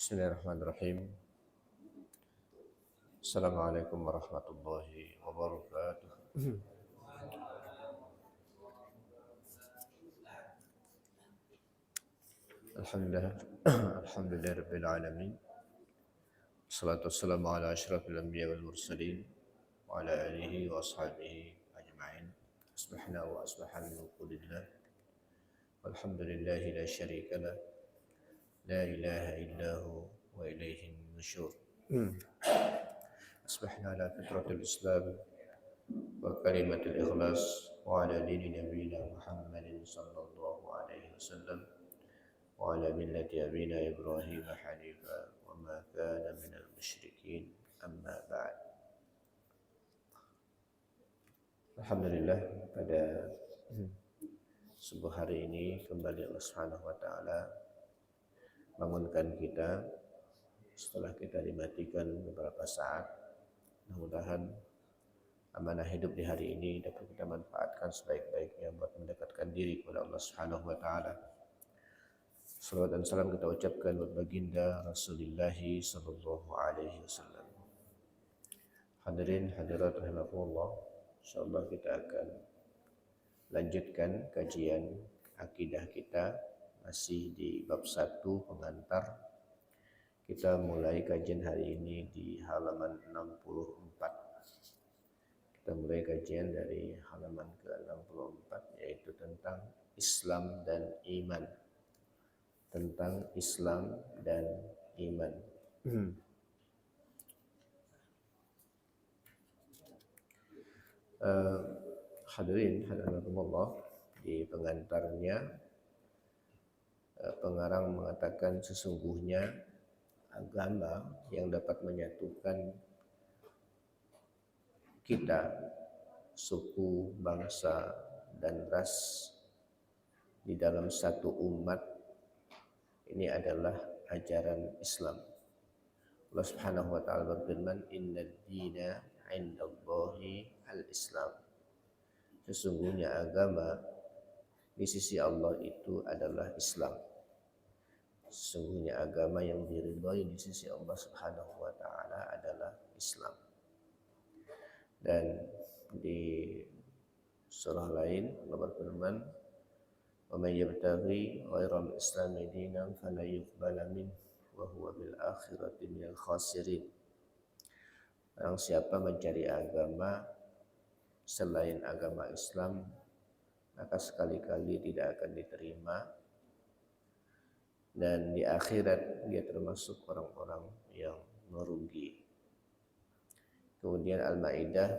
Bismillahirrahmanirrahim. Assalamualaikum warahmatullahi wabarakatuh. Alhamdulillah, alhamdulillah rabbil alamin. Salatu wassalamu ala asyrafil anbiya wal mursalin wa ala alihi wa ashabihi ajma'in. Asbahna wa asbahal mulku lillah. Walhamdulillahi la syarika lah. La ilaha illahu wa ilaihi nusyur. أصبحنا على فطرة الإسلام وكلمة الإخلاص وعلى دين نبينا محمد صلى الله عليه وسلم وعلى ملة أبينا إبراهيم حنيفا وما كان من المشركين أما بعد. Alhamdulillah, pada subuh hari ini kembali Allah Subhanahu wa taala bangunkan kita setelah kita dimatikan beberapa saat. Mudah-mudahan amanah hidup di hari ini dapat kita manfaatkan sebaik-baiknya buat mendekatkan diri kepada Allah Subhanahu wa taala. Salawat dan salam kita ucapkan buat baginda Rasulullah sallallahu alaihi wasallam. Hadirin hadirat rahimakumullah, insyaallah kita akan lanjutkan kajian akidah kita masih di bab 1 pengantar. Kita mulai kajian hari ini di halaman 64. Kita mulai kajian dari halaman ke-64, yaitu tentang Islam dan iman. Tentang Islam dan iman. Hadirin hadiratullah, di pengantarnya pengarang mengatakan sesungguhnya agama yang dapat menyatukan kita, suku, bangsa, dan ras di dalam satu umat ini adalah ajaran Islam. Allah Subhanahu wa taala berfirman, "Innad dina 'indallahi al-Islam." Sesungguhnya agama di sisi Allah itu adalah Islam. Sesungguhnya agama yang diridhai di sisi Allah Subhanahu wa taala adalah Islam. Dan di surah lain Allah berfirman, "Wa may yabtaghi ghairal islami dinan fala yuqbala minhu wa huwa bil akhirati minal khasirin." Barang siapa mencari agama selain agama Islam, maka sekali-kali tidak akan diterima, dan di akhirat dia termasuk orang-orang yang merugi. Kemudian Al-Maidah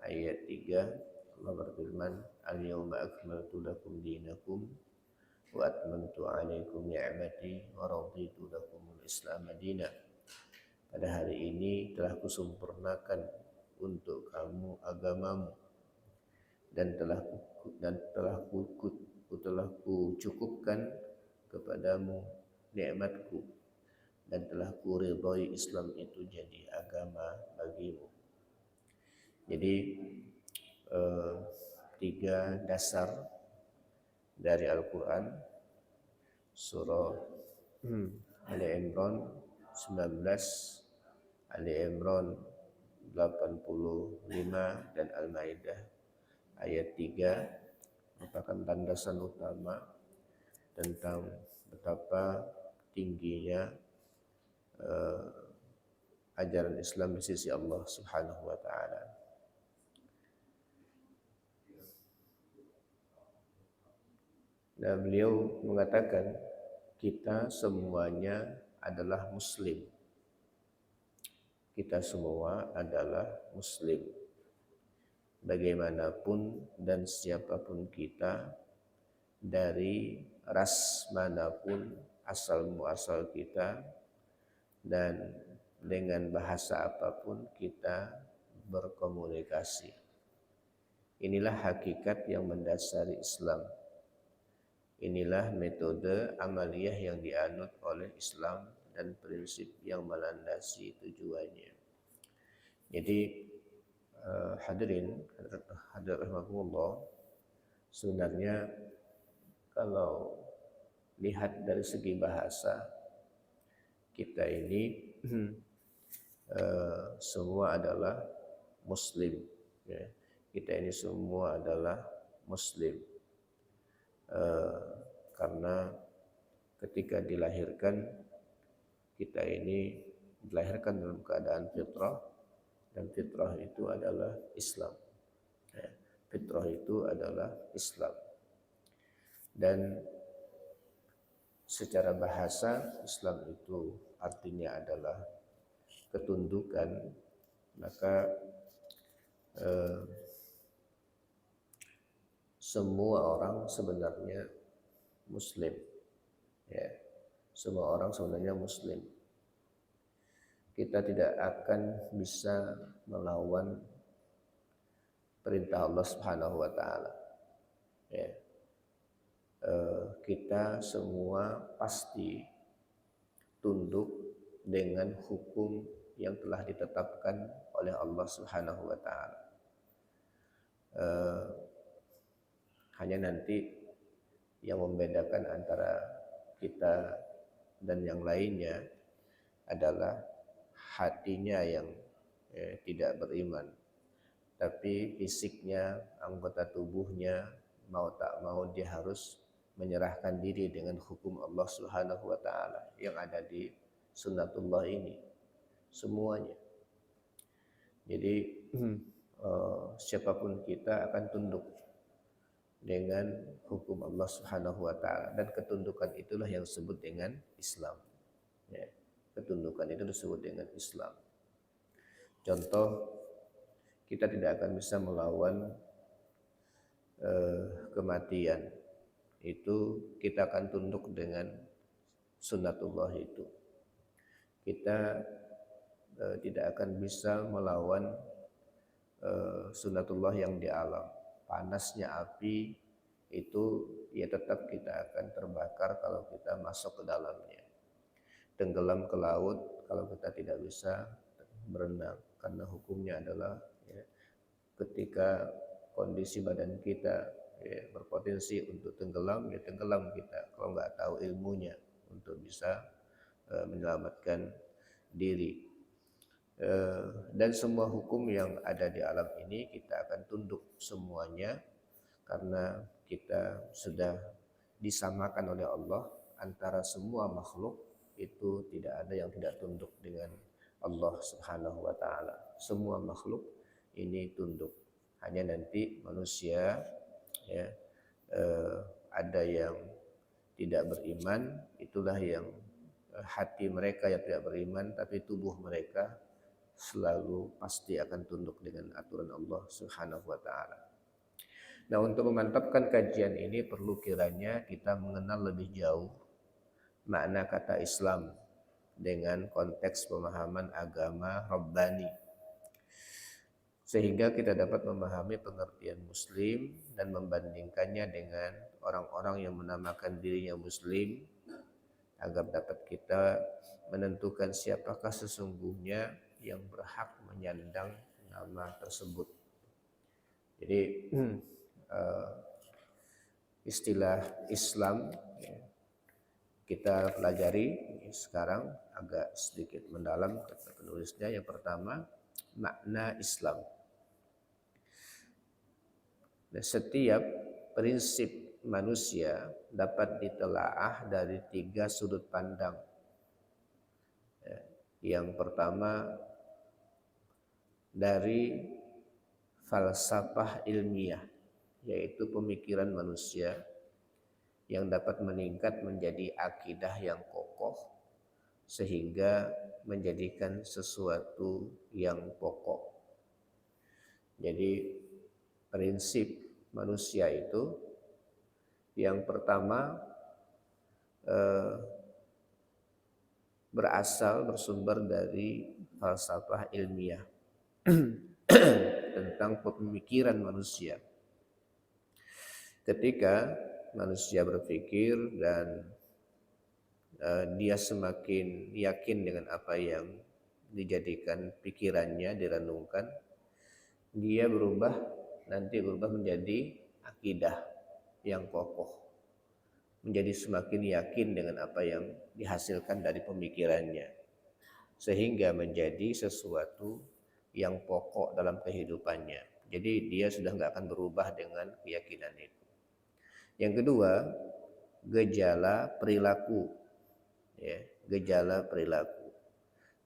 ayat 3 Allah berfirman, "Al-yawma akmaltu lakum dinakum wa atmamtu 'alaikum ni'mati wa raditu lakumul Islam madina." Pada hari ini telah kusempurnakan untuk kamu agamamu dan telah kucukupkan kepadamu nikmatku dan telah kuridhai Islam itu jadi agama bagimu. Jadi 3 dasar dari Al-Quran, surah Ali Imran 19, Ali Imran 85, dan Al-Maidah ayat 3 merupakan landasan utama tentang betapa tingginya ajaran Islam di sisi Allah Subhanahu wa taala. Nah, beliau mengatakan kita semuanya adalah muslim. Kita semua adalah muslim. Bagaimanapun dan siapapun kita, dari ras manapun asal muasal kita, dan dengan bahasa apapun kita berkomunikasi. Inilah hakikat yang mendasari Islam. Inilah metode amaliyah yang dianut oleh Islam dan prinsip yang melandasi tujuannya. Jadi hadirin rahimakumullah, sebenarnya kalau lihat dari segi bahasa, kita ini semua adalah Muslim. Ya. Kita ini semua adalah Muslim. Karena ketika dilahirkan, kita ini dilahirkan dalam keadaan fitrah, dan fitrah itu adalah Islam. Ya. Fitrah itu adalah Islam. Dan secara bahasa, Islam itu artinya adalah ketundukan. Maka semua orang sebenarnya Muslim. Ya, semua orang sebenarnya Muslim. Kita tidak akan bisa melawan perintah Allah Subhanahu wa taala. Ya. Kita semua pasti tunduk dengan hukum yang telah ditetapkan oleh Allah Subhanahu wa taala. Hanya nanti yang membedakan antara kita dan yang lainnya adalah hatinya yang tidak beriman, tapi fisiknya, anggota tubuhnya mau tak mau dia harus menyerahkan diri dengan hukum Allah Subhanahu wa taala yang ada di sunnatullah ini semuanya. Jadi siapapun kita akan tunduk dengan hukum Allah Subhanahu wa taala, dan ketundukan itulah yang disebut dengan Islam. Ya, ketundukan itu disebut dengan Islam. Contoh, kita tidak akan bisa melawan kematian. Itu kita akan tunduk dengan sunnatullah itu. Kita tidak akan bisa melawan sunnatullah yang di alam. Panasnya api itu ya tetap kita akan terbakar kalau kita masuk ke dalamnya. Tenggelam ke laut kalau kita tidak bisa berenang, karena hukumnya adalah ya, ketika kondisi badan kita ya, berpotensi untuk tenggelam, ya tenggelam kita kalau nggak tahu ilmunya untuk bisa menyelamatkan diri. Dan semua hukum yang ada di alam ini kita akan tunduk semuanya, karena kita sudah disamakan oleh Allah antara semua makhluk. Itu tidak ada yang tidak tunduk dengan Allah Subhanahu wa taala. Semua makhluk ini tunduk. Hanya nanti manusia ya ada yang tidak beriman, itulah yang hati mereka yang tidak beriman, tapi tubuh mereka selalu pasti akan tunduk dengan aturan Allah Subhanahu wa taala. Nah, untuk memantapkan kajian ini perlu kiranya kita mengenal lebih jauh makna kata Islam dengan konteks pemahaman agama Rabbani, sehingga kita dapat memahami pengertian Muslim dan membandingkannya dengan orang-orang yang menamakan dirinya Muslim, agar dapat kita menentukan siapakah sesungguhnya yang berhak menyandang nama tersebut. Jadi istilah Islam kita pelajari sekarang agak sedikit mendalam kata penulisnya. Yang pertama, makna Islam. Dan setiap prinsip manusia dapat ditelaah dari 3 sudut pandang. Yang pertama, dari falsafah ilmiah, yaitu pemikiran manusia yang dapat meningkat menjadi akidah yang kokoh sehingga menjadikan sesuatu yang pokok. Jadi prinsip manusia itu yang pertama bersumber dari falsafah ilmiah tentang pemikiran manusia. Ketika manusia berpikir dan dia semakin yakin dengan apa yang dijadikan pikirannya, direnungkan, dia berubah menjadi akidah yang kokoh. menjadi semakin yakin dengan apa yang dihasilkan dari pemikirannya, sehingga menjadi sesuatu yang pokok dalam kehidupannya. Jadi dia sudah nggak akan berubah dengan keyakinan itu. Yang kedua, gejala perilaku, ya, gejala perilaku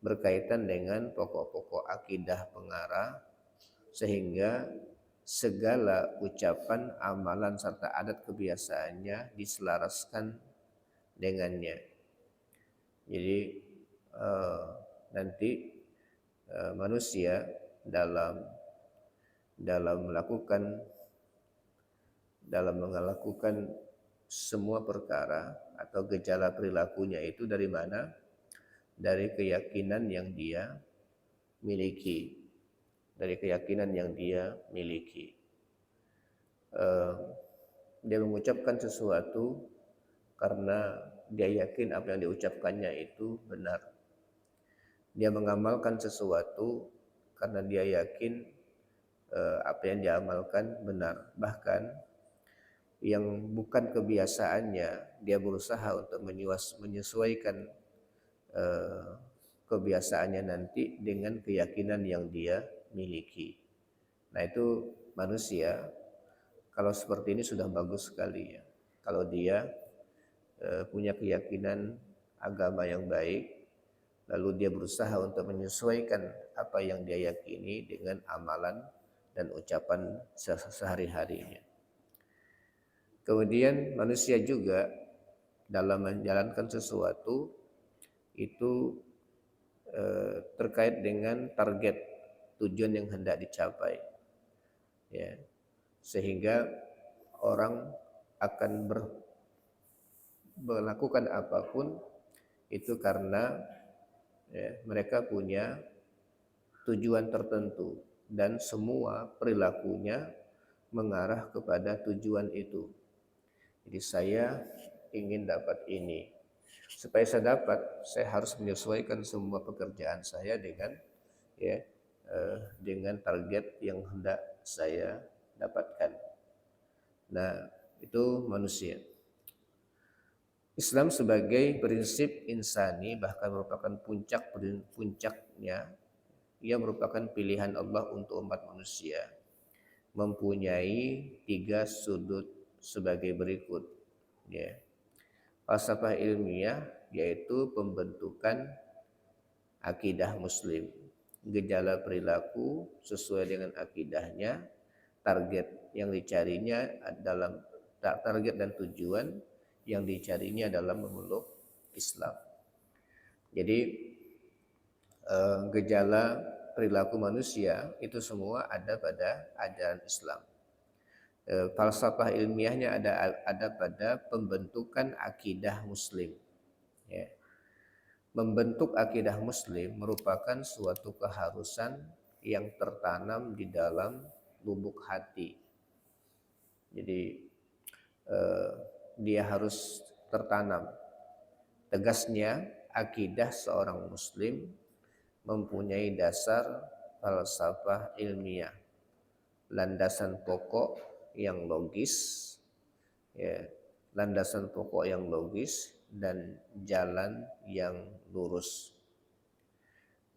berkaitan dengan pokok-pokok akidah pengarah, sehingga segala ucapan, amalan serta adat kebiasaannya diselaraskan dengannya. Jadi nanti manusia dalam melakukan semua perkara atau gejala perilakunya itu dari mana? Dari keyakinan yang dia miliki. Dari keyakinan yang dia miliki. Dia mengucapkan sesuatu karena dia yakin apa yang diucapkannya itu benar. Dia mengamalkan sesuatu karena dia yakin apa yang diamalkan benar. Bahkan yang bukan kebiasaannya, dia berusaha untuk menyesuaikan kebiasaannya nanti dengan keyakinan yang dia miliki. Nah, itu manusia kalau seperti ini sudah bagus sekali ya. Kalau dia punya keyakinan agama yang baik, lalu dia berusaha untuk menyesuaikan apa yang dia yakini dengan amalan dan ucapan sehari-harinya. Kemudian manusia juga dalam menjalankan sesuatu itu terkait dengan target tujuan yang hendak dicapai, ya, sehingga orang akan melakukan apapun itu karena ya, mereka punya tujuan tertentu dan semua perilakunya mengarah kepada tujuan itu. Jadi saya ingin dapat ini. Supaya saya dapat, saya harus menyesuaikan semua pekerjaan saya dengan dengan target yang hendak saya dapatkan. Nah, itu manusia. Islam sebagai prinsip insani bahkan merupakan puncaknya. Ia merupakan pilihan Allah untuk umat manusia. Mempunyai 3 sudut sebagai berikut. Ya. Falsafah ilmiah yaitu pembentukan akidah muslim. Gejala perilaku sesuai dengan akidahnya, target yang dicarinya dalam target dan tujuan yang dicarinya dalam memeluk Islam. Jadi gejala perilaku manusia itu semua ada pada ajaran Islam. Falsafah ilmiahnya ada pada pembentukan akidah muslim. Ya. Membentuk akidah muslim merupakan suatu keharusan yang tertanam di dalam lubuk hati. Jadi dia harus tertanam. Tegasnya akidah seorang muslim mempunyai dasar falsafah ilmiah, landasan pokok yang logis, ya, landasan pokok yang logis dan jalan yang lurus.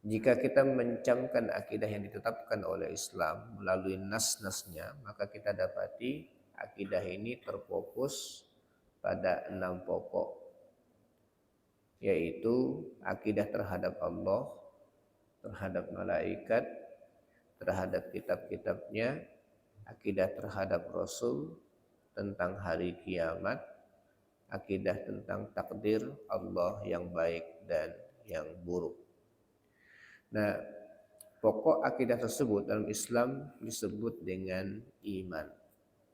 Jika kita mencamkan akidah yang ditetapkan oleh Islam melalui nas-nasnya, maka kita dapati akidah ini terfokus pada 6 pokok, yaitu akidah terhadap Allah, terhadap malaikat, terhadap kitab-kitabnya, akidah terhadap Rasul, tentang hari kiamat, akidah tentang takdir Allah yang baik dan yang buruk. Nah, pokok akidah tersebut dalam Islam disebut dengan iman.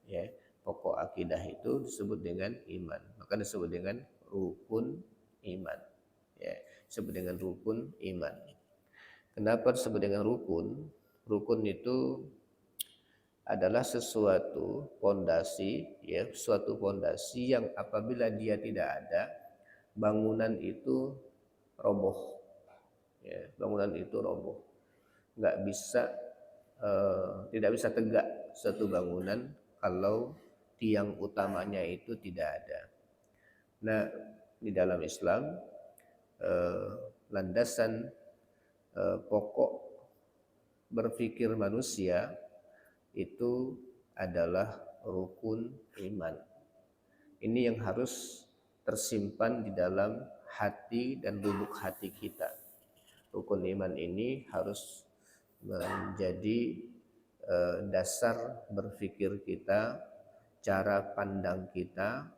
Ya, pokok akidah itu disebut dengan iman, maka disebut dengan rukun iman. Ya, disebut dengan rukun iman. Kenapa disebut dengan rukun? Rukun itu adalah sesuatu fondasi, ya, suatu fondasi yang apabila dia tidak ada, bangunan itu roboh. Ya, bangunan itu roboh. Tidak bisa tegak suatu bangunan kalau tiang utamanya itu tidak ada. Nah, di dalam Islam landasan pokok berpikir manusia itu adalah rukun iman. Ini yang harus tersimpan di dalam hati dan lubuk hati kita. Rukun iman ini harus menjadi dasar berpikir kita, cara pandang kita,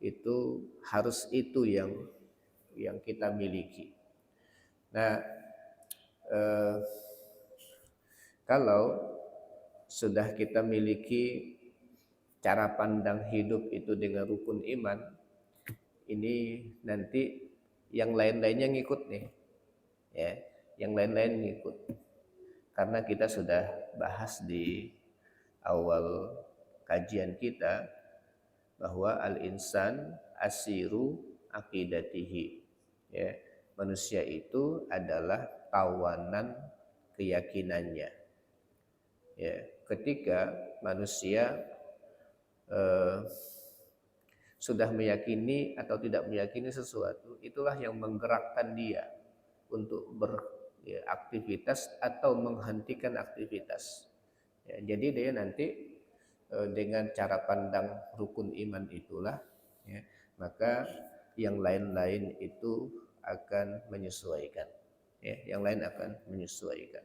itu harus itu yang kita miliki. Nah, kalau sudah kita miliki cara pandang hidup itu dengan rukun iman, ini nanti yang lain-lainnya ngikut nih, ya, yang lain-lain ngikut. Karena kita sudah bahas di awal kajian kita bahwa al-insan asiru aqidatihi, ya, manusia itu adalah tawanan keyakinannya. Ya, ketika manusia sudah meyakini atau tidak meyakini sesuatu, itulah yang menggerakkan dia untuk beraktivitas atau menghentikan aktivitas. Ya, jadi dia nanti dengan cara pandang rukun iman itulah, ya, maka yang lain-lain itu akan menyesuaikan. Ya, yang lain akan menyesuaikan.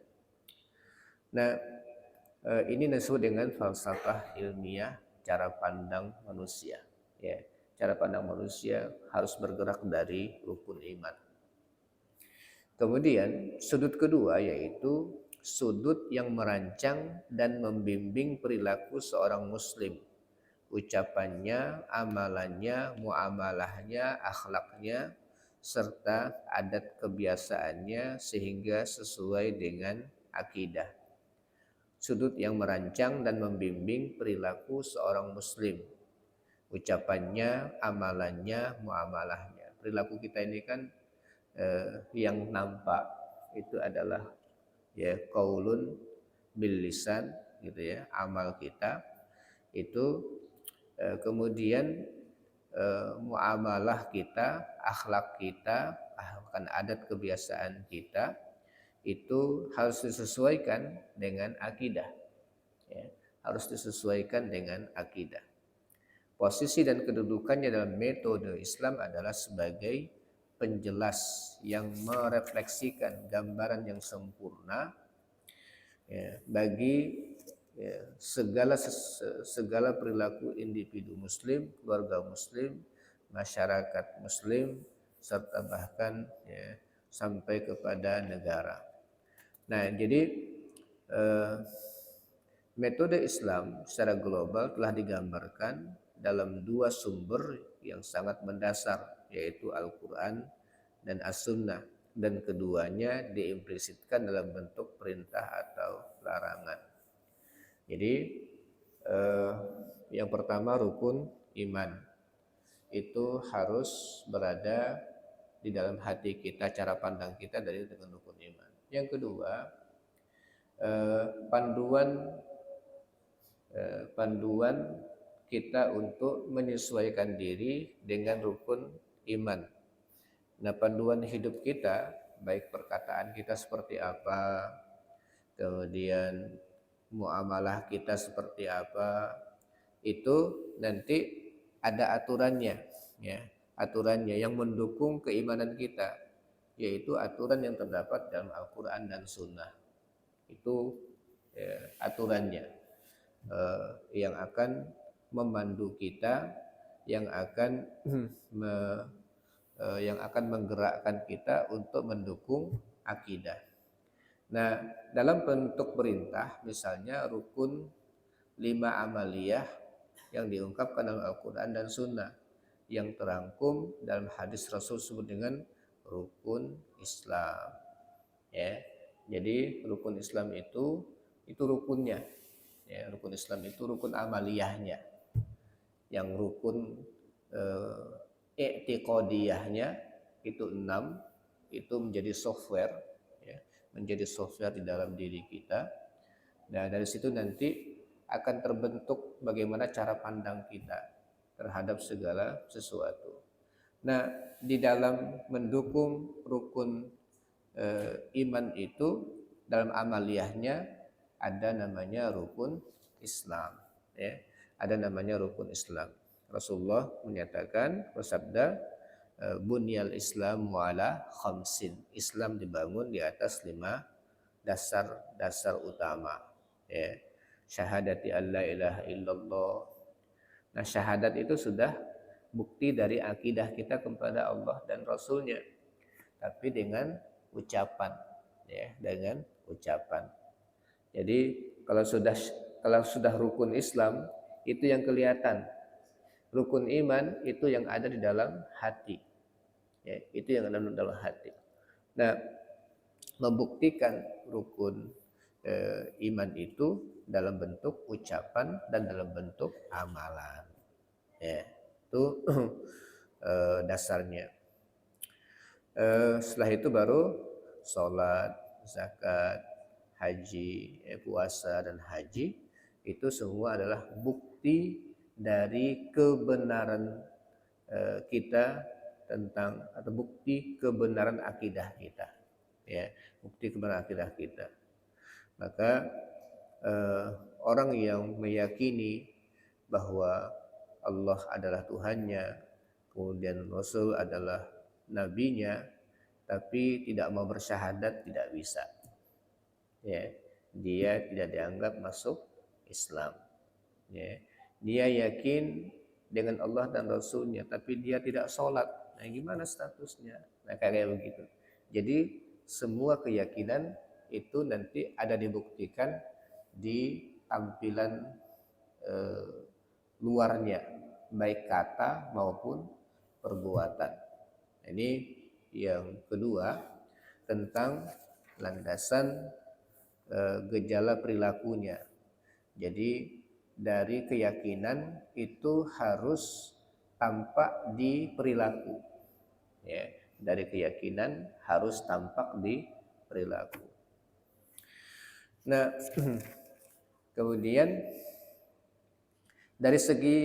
Nah, ini disebut dengan falsafah ilmiah cara pandang manusia. Ya, cara pandang manusia harus bergerak dari rukun iman. Kemudian sudut kedua yaitu sudut yang merancang dan membimbing perilaku seorang muslim. Ucapannya, amalannya, muamalahnya, akhlaknya, serta adat kebiasaannya sehingga sesuai dengan akidah. Sudut yang merancang dan membimbing perilaku seorang muslim. Ucapannya, amalannya, muamalahnya. Perilaku kita ini kan yang nampak itu adalah ya qaulun bil lisan gitu ya, amal kita itu, kemudian muamalah kita, akhlak kita, bahkan adat kebiasaan kita itu harus disesuaikan dengan akidah, ya, harus disesuaikan dengan akidah. Posisi dan kedudukannya dalam metode Islam adalah sebagai penjelas yang merefleksikan gambaran yang sempurna, ya, bagi ya, segala perilaku individu muslim, keluarga muslim, masyarakat muslim, serta bahkan ya, sampai kepada negara. Nah, jadi metode Islam secara global telah digambarkan dalam dua sumber yang sangat mendasar, yaitu Al-Quran dan As-Sunnah, dan keduanya diimplisitkan dalam bentuk perintah atau larangan. Jadi yang pertama rukun iman itu harus berada di dalam hati kita, cara pandang kita dari dengan rukun iman. Yang kedua, panduan kita untuk menyesuaikan diri dengan rukun iman. Nah, panduan hidup kita, baik perkataan kita seperti apa, kemudian muamalah kita seperti apa, itu nanti ada aturannya, ya, aturannya yang mendukung keimanan kita, yaitu aturan yang terdapat dalam Al-Quran dan Sunnah. Itu ya, aturannya yang akan memandu kita, yang akan menggerakkan kita untuk mendukung akidah. Nah, dalam bentuk perintah, misalnya rukun 5 amaliyah yang diungkapkan dalam Al-Quran dan Sunnah, yang terangkum dalam hadis Rasul disebut dengan rukun Islam. Ya, jadi rukun Islam itu rukunnya. Ya, rukun Islam itu rukun amaliyahnya. Yang rukun i'tiqadiyahnya itu 6, itu menjadi software, ya, menjadi software di dalam diri kita. Nah, dari situ nanti akan terbentuk bagaimana cara pandang kita terhadap segala sesuatu. Nah, di dalam mendukung rukun iman itu dalam amaliyahnya ada namanya rukun Islam, ya. Ada namanya rukun Islam. Rasulullah menyatakan, bersabda, bunyal Islam ala khamsin. Islam dibangun di atas 5 dasar utama, ya. Syahadati alla ilaha illallah. Nah, syahadat itu sudah bukti dari akidah kita kepada Allah dan Rasulnya, tapi dengan ucapan, ya, dengan ucapan. Jadi kalau sudah rukun Islam itu yang kelihatan, rukun iman itu yang ada di dalam hati, ya, itu yang ada di dalam hati. Nah, membuktikan rukun iman itu dalam bentuk ucapan dan dalam bentuk amalan, ya, itu dasarnya. Setelah itu baru sholat, zakat, haji, puasa dan haji, itu semua adalah bukti dari kebenaran kita tentang, atau bukti kebenaran akidah kita, ya, bukti kebenaran akidah kita. Maka orang yang meyakini bahwa Allah adalah Tuhannya, kemudian Rasul adalah nabinya, tapi tidak mau bersyahadat, tidak bisa, ya, dia tidak dianggap masuk Islam, ya. Dia yakin dengan Allah dan Rasulnya, tapi dia tidak sholat. Nah, gimana statusnya? Nah, kayak begitu. Jadi semua keyakinan itu nanti ada dibuktikan di tampilan luarnya, baik kata maupun perbuatan. Ini yang kedua, tentang landasan gejala perilakunya. Jadi dari keyakinan itu harus tampak di perilaku, ya. Dari keyakinan harus tampak di perilaku. Nah, kemudian dari segi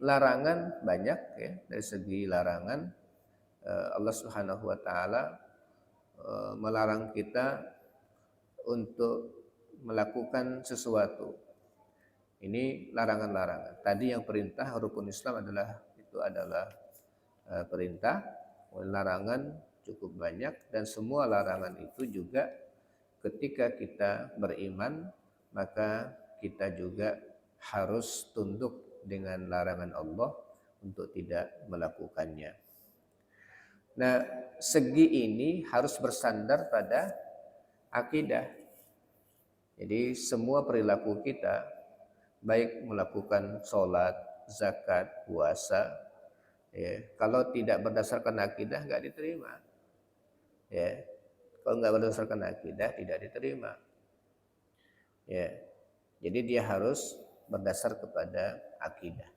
larangan banyak, ya. Dari segi larangan Allah Subhanahu wa taala melarang kita untuk melakukan sesuatu. Ini larangan-larangan. Tadi yang perintah rukun Islam adalah perintah, larangan cukup banyak, dan semua larangan itu juga ketika kita beriman maka kita juga harus tunduk dengan larangan Allah untuk tidak melakukannya. Nah, segi ini harus bersandar pada akidah. Jadi semua perilaku kita, baik melakukan sholat, zakat, puasa, ya, kalau tidak berdasarkan akidah nggak diterima, ya. Kalau nggak berdasarkan akidah tidak diterima, ya. Jadi dia harus berdasar kepada akidah.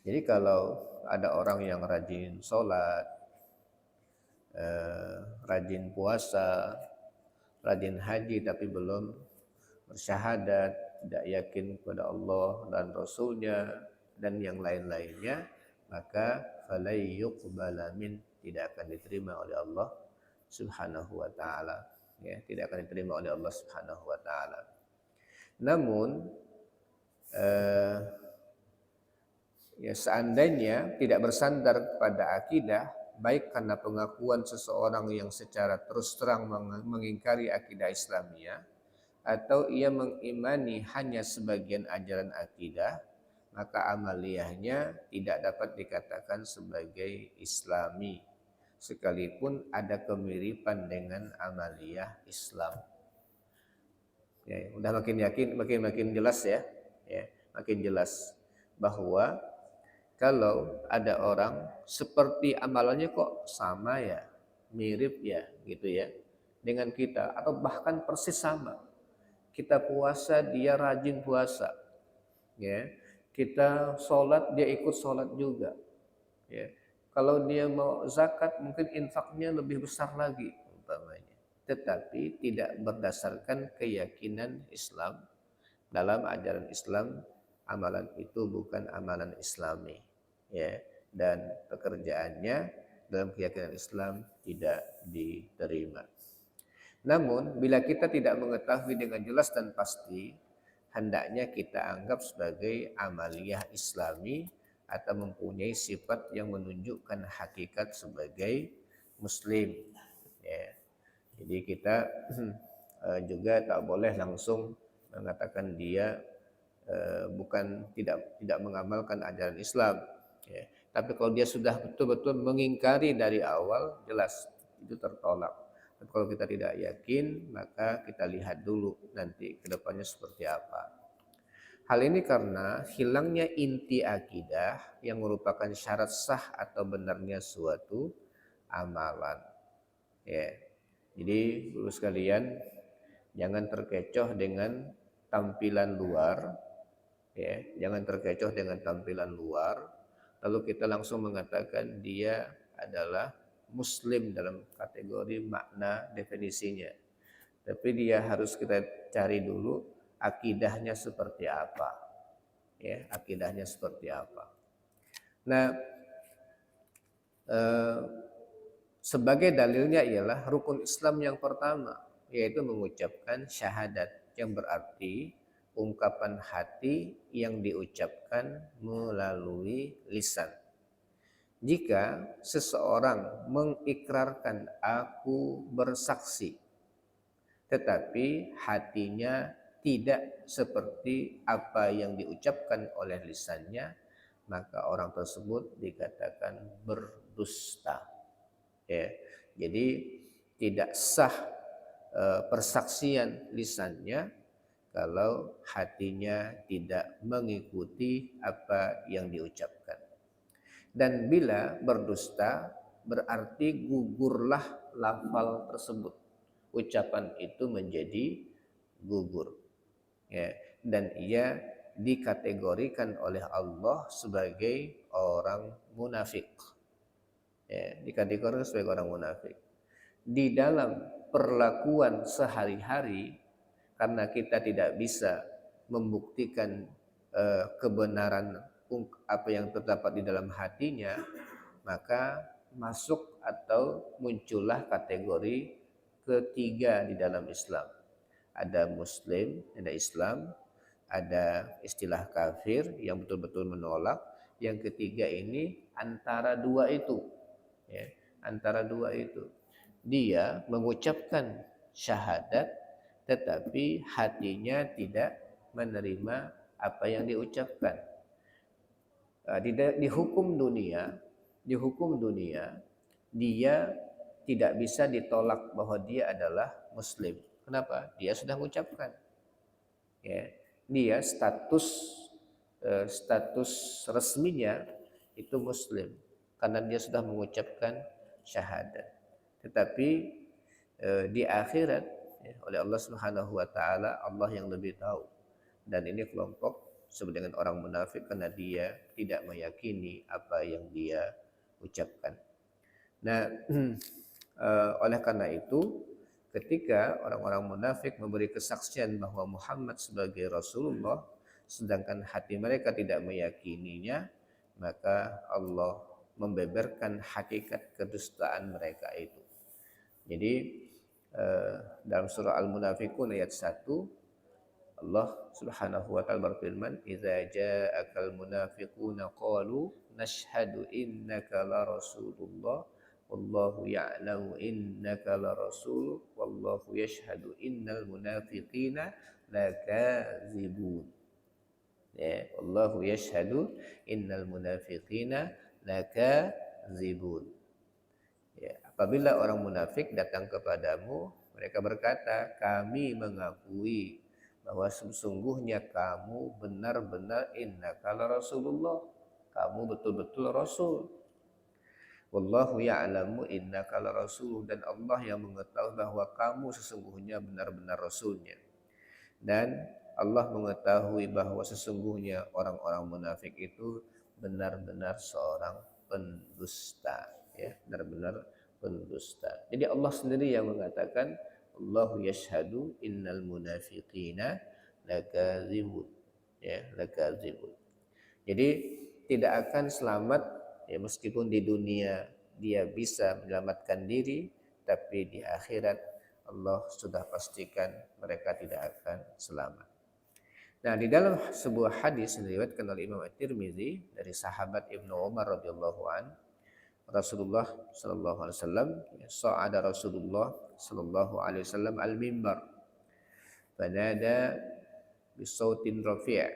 Jadi kalau ada orang yang rajin sholat, rajin puasa, rajin haji, tapi belum bersyahadat, tidak yakin kepada Allah dan Rasulnya dan yang lain-lainnya, maka falai yuqbala min, tidak akan diterima oleh Allah Subhanahu wa taala, ya, tidak akan diterima oleh Allah Subhanahu wa taala. Namun ya, seandainya tidak bersandar pada akidah, baik karena pengakuan seseorang yang secara terus terang mengingkari akidah Islamiyah, atau ia mengimani hanya sebagian ajaran akidah, maka amaliyahnya tidak dapat dikatakan sebagai Islami, sekalipun ada kemiripan dengan amaliyah Islam. Ya, udah makin yakin, makin jelas, ya, makin jelas bahwa kalau ada orang seperti amalannya kok sama, ya, mirip, ya, gitu, ya, dengan kita, atau bahkan persis sama. Kita puasa, dia rajin puasa, ya. Kita sholat, dia ikut sholat juga, ya. Kalau dia mau zakat, mungkin infaknya lebih besar lagi umpamanya. Tetapi tidak berdasarkan keyakinan Islam. Dalam ajaran Islam, amalan itu bukan amalan Islami, ya. dan pekerjaannya dalam keyakinan Islam tidak diterima. Namun bila kita tidak mengetahui dengan jelas dan pasti, hendaknya kita anggap sebagai amaliyah Islami atau mempunyai sifat yang menunjukkan hakikat sebagai Muslim. Ya. Jadi kita juga tak boleh langsung mengatakan dia bukan tidak mengamalkan ajaran Islam. Ya. Tapi kalau dia sudah betul-betul mengingkari dari awal, jelas itu tertolak. Dan kalau kita tidak yakin, maka kita lihat dulu nanti kedepannya seperti apa. Hal ini karena hilangnya inti akidah yang merupakan syarat sah atau benarnya suatu amalan. Ya. Jadi dulu sekalian, jangan terkecoh dengan tampilan luar, ya, jangan terkecoh dengan tampilan luar. Lalu kita langsung mengatakan dia adalah Muslim dalam kategori makna definisinya. Tapi dia harus kita cari dulu akidahnya seperti apa, ya, akidahnya seperti apa. Nah, sebagai dalilnya ialah rukun Islam yang pertama, yaitu mengucapkan syahadat, yang berarti ungkapan hati yang diucapkan melalui lisan. Jika seseorang mengikrarkan aku bersaksi, tetapi hatinya tidak seperti apa yang diucapkan oleh lisannya, maka orang tersebut dikatakan berdusta. Ya, jadi tidak sah persaksian lisannya kalau hatinya tidak mengikuti apa yang diucapkan. Dan bila berdusta berarti gugurlah lafal tersebut. Ucapan itu menjadi gugur. Ya, dan ia dikategorikan oleh Allah sebagai orang munafik. Ya, dikategorikan sebagai orang munafik. Di dalam perlakuan sehari-hari, karena kita tidak bisa membuktikan kebenaran apa yang terdapat di dalam hatinya, maka masuk atau muncullah kategori ketiga di dalam Islam. Ada Muslim, ada Islam, ada istilah kafir yang betul-betul menolak. Yang ketiga ini antara dua itu. Ya, antara dua itu, dia mengucapkan syahadat tetapi hatinya tidak menerima apa yang diucapkan. Di hukum dunia dia tidak bisa ditolak bahwa dia adalah Muslim. Kenapa? Dia sudah mengucapkan. Ya, dia status resminya itu Muslim karena dia sudah mengucapkan syahadat. Tetapi di akhirat, ya, oleh Allah Subhanahu wa taala, Allah yang lebih tahu. Dan ini kelompok disebut dengan orang munafik karena dia tidak meyakini apa yang dia ucapkan. Nah, oleh karena itu, ketika orang-orang munafik memberi kesaksian bahwa Muhammad sebagai Rasulullah, sedangkan hati mereka tidak meyakininya, maka Allah membeberkan hakikat kedustaan mereka itu. Jadi dalam surah Al-Munafiqun ayat 1, Allah Subhanahu wa taala berfirman, "Idza ja'akal munafiquna qalu nashhadu innaka la rasulullah wallahu ya'lamu innaka la rasul wallahu yashhadu innal munafiqina lakadzibun." Ya, wallahu yashhadu innal munafiqina lakadzibun. Ya, apabila orang munafik datang kepadamu, mereka berkata, kami mengakui bahwa sesungguhnya kamu benar-benar innaka la rasulullah, kamu betul-betul rasul. Wallahu ya'lamu innaka la rasul, dan Allah yang mengetahui bahwa kamu sesungguhnya benar-benar rasulnya. Dan Allah mengetahui bahwa sesungguhnya orang-orang munafik itu benar-benar seorang pendusta, ya, benar-benar pendusta. Jadi Allah sendiri yang mengatakan, Allahu yashhadu innal munafiqina lakadzibun, ya, lakadzibun. Jadi tidak akan selamat Ya, meskipun di dunia dia bisa menyelamatkan diri, tapi di akhirat Allah sudah pastikan mereka tidak akan selamat. Nah, di dalam sebuah hadis yang diriwayatkan oleh Imam At-Tirmizi dari sahabat Ibnu Umar radhiyallahu an, Rasulullah sallallahu alaihi wasallam, sa'ada Rasulullah sallallahu alaihi wasallam al-mimbar fanada bisautin rafi'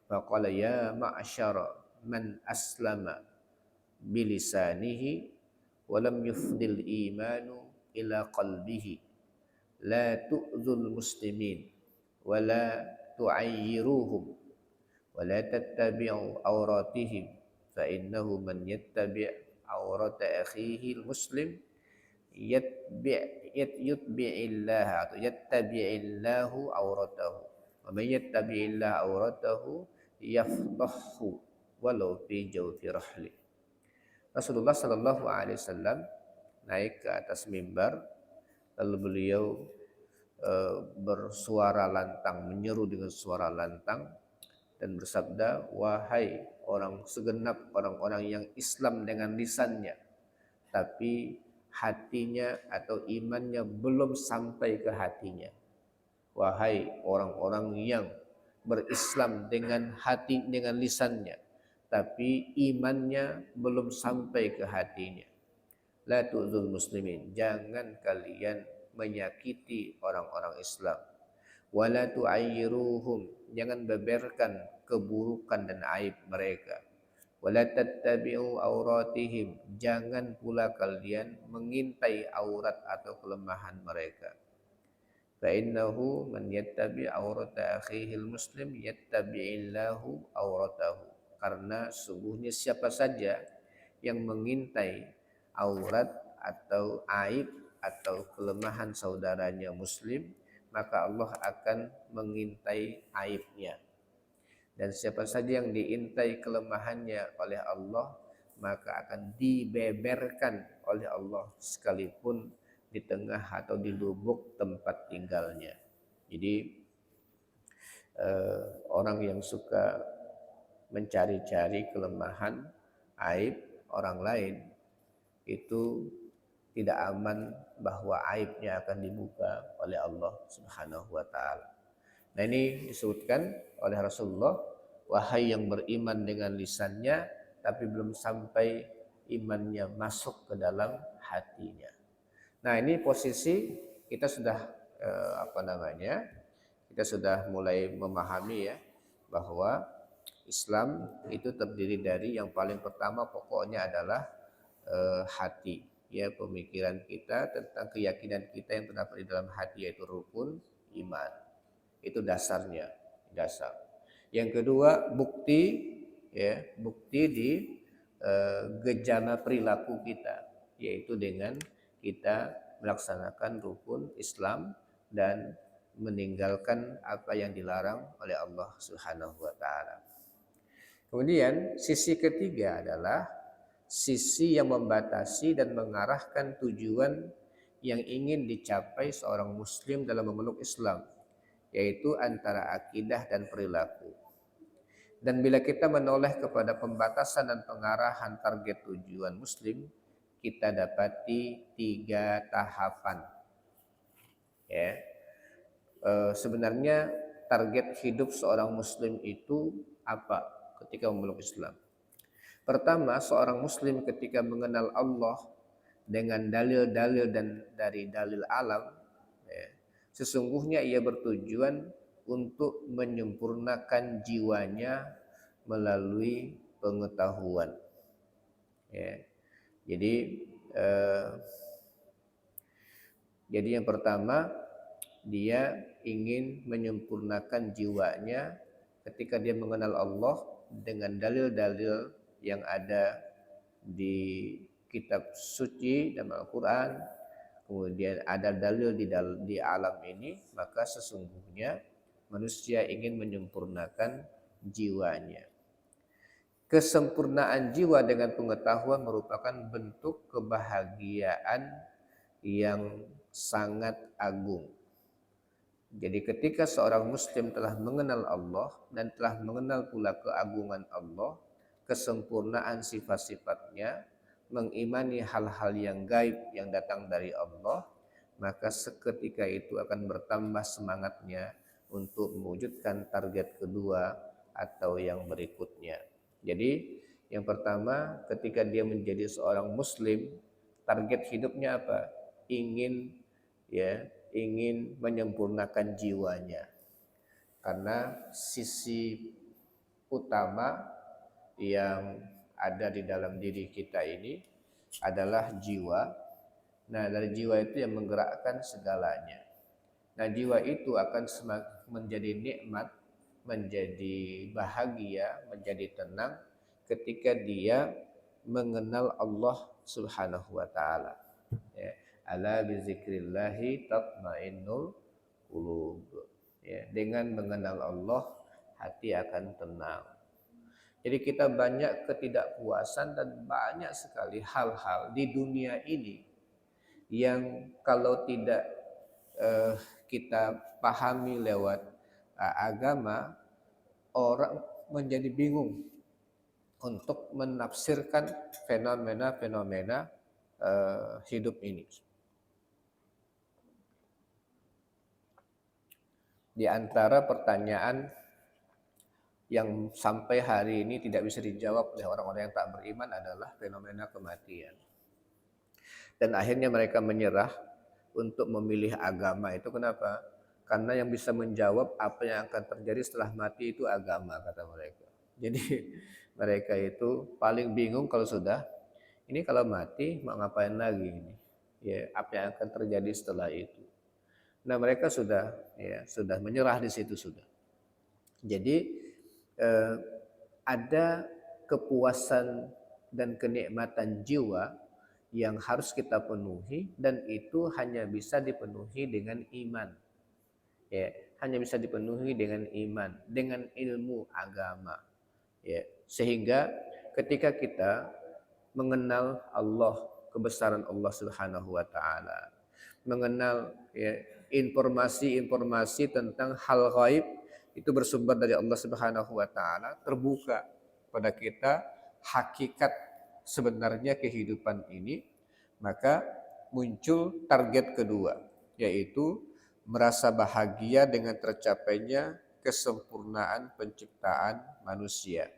faqala ya ma'syara man aslama bilisanihi wa lam yufdil imanu ila qalbihi la tu'dzul muslimin wa la tu'ayyiruhum wa la tattabi'u awratihim fa innahu man yattabi' awrata akhihi al-muslim yutbi'illah atau yattabi'illahu awratahu wa man yattabi'illah awratahu yafdahu walau fi jawfi rahli. Rasulullah Shallallahu Alaihi Wasallam naik ke atas mimbar, lalu beliau bersuara lantang, menyeru dengan suara lantang dan bersabda, wahai segenap orang-orang yang Islam dengan lisannya, tapi hatinya atau imannya belum sampai ke hatinya. Wahai orang-orang yang berislam dengan hati, dengan lisannya, tapi imannya belum sampai ke hatinya. La tu'dzul muslimin, jangan kalian menyakiti orang-orang Islam. Wala tu'ayyiruhum, jangan beberkan keburukan dan aib mereka. Wala tattabi'u auratihim, jangan pula kalian mengintai aurat atau kelemahan mereka. Fa innahu man yattabi' aurata akhihil muslim yattabi'illahu auratahu, karena sungguhnya siapa saja yang mengintai aurat atau aib atau kelemahan saudaranya muslim, maka Allah akan mengintai aibnya. Dan siapa saja yang diintai kelemahannya oleh Allah, maka akan dibeberkan oleh Allah sekalipun di tengah atau di lubuk tempat tinggalnya. Jadi orang yang suka mencari-cari kelemahan, aib orang lain, itu tidak aman bahwa aibnya akan dibuka oleh Allah Subhanahu wa taala. Nah, ini disebutkan oleh Rasulullah, wahai yang beriman dengan lisannya tapi belum sampai imannya masuk ke dalam hatinya. Nah, ini posisi kita sudah kita sudah mulai memahami ya, bahwa Islam itu terdiri dari yang paling pertama pokoknya adalah hati, ya, pemikiran kita tentang keyakinan kita yang terdapat di dalam hati, yaitu rukun iman. Itu dasarnya, dasar. Yang kedua, bukti di gejala perilaku kita, yaitu dengan kita melaksanakan rukun Islam dan meninggalkan apa yang dilarang oleh Allah Subhanahu wa taala. Kemudian sisi ketiga adalah sisi yang membatasi dan mengarahkan tujuan yang ingin dicapai seorang muslim dalam memeluk Islam, yaitu antara akidah dan perilaku. Dan bila kita menoleh kepada pembatasan dan pengarahan target tujuan muslim, kita dapati 3 tahapan. Ya, sebenarnya target hidup seorang muslim itu apa ketika memeluk Islam? Pertama, seorang muslim ketika mengenal Allah dengan dalil-dalil dan dari dalil alam, ya, sesungguhnya ia bertujuan untuk menyempurnakan jiwanya melalui pengetahuan. Ya. Jadi yang pertama, dia ingin menyempurnakan jiwanya ketika dia mengenal Allah dengan dalil-dalil yang ada di kitab suci dan Al-Quran, kemudian ada dalil di alam ini, maka sesungguhnya manusia ingin menyempurnakan jiwanya. Kesempurnaan jiwa dengan pengetahuan merupakan bentuk kebahagiaan yang sangat agung. Jadi ketika seorang muslim telah mengenal Allah dan telah mengenal pula keagungan Allah, kesempurnaan sifat-sifatnya, mengimani hal-hal yang gaib yang datang dari Allah, maka seketika itu akan bertambah semangatnya untuk mewujudkan target kedua atau yang berikutnya. Jadi yang pertama, ketika dia menjadi seorang muslim, target hidupnya apa? Ingin menyempurnakan jiwanya. Karena sisi utama yang ada di dalam diri kita ini adalah jiwa. Nah, dari jiwa itu yang menggerakkan segalanya. Nah, jiwa itu akan menjadi nikmat, menjadi bahagia, menjadi tenang ketika dia mengenal Allah Subhanahu wa taala. Ya, ala bizikrillahi tatmainnul qulub. Ya, dengan mengenal Allah hati akan tenang. Jadi kita banyak ketidakpuasan dan banyak sekali hal-hal di dunia ini yang kalau tidak kita pahami lewat agama, orang menjadi bingung untuk menafsirkan fenomena-fenomena hidup ini. Di antara pertanyaan yang sampai hari ini tidak bisa dijawab oleh orang-orang yang tak beriman adalah fenomena kematian. Dan akhirnya mereka menyerah untuk memilih agama. Itu kenapa? Karena yang bisa menjawab apa yang akan terjadi setelah mati itu agama, kata mereka. Jadi mereka itu paling bingung kalau sudah ini kalau mati mau ngapain lagi ini? Ya, apa yang akan terjadi setelah itu? Nah, mereka sudah menyerah di situ sudah. Jadi ada kepuasan dan kenikmatan jiwa yang harus kita penuhi, dan itu hanya bisa dipenuhi dengan iman. Ya, hanya bisa dipenuhi dengan iman, dengan ilmu agama. Ya, sehingga ketika kita mengenal Allah, kebesaran Allah Subhanahu wa taala, mengenal informasi-informasi tentang hal gaib itu bersumber dari Allah Subhanahu wa taala, terbuka pada kita hakikat sebenarnya kehidupan ini, maka muncul target kedua, yaitu merasa bahagia dengan tercapainya kesempurnaan penciptaan manusia.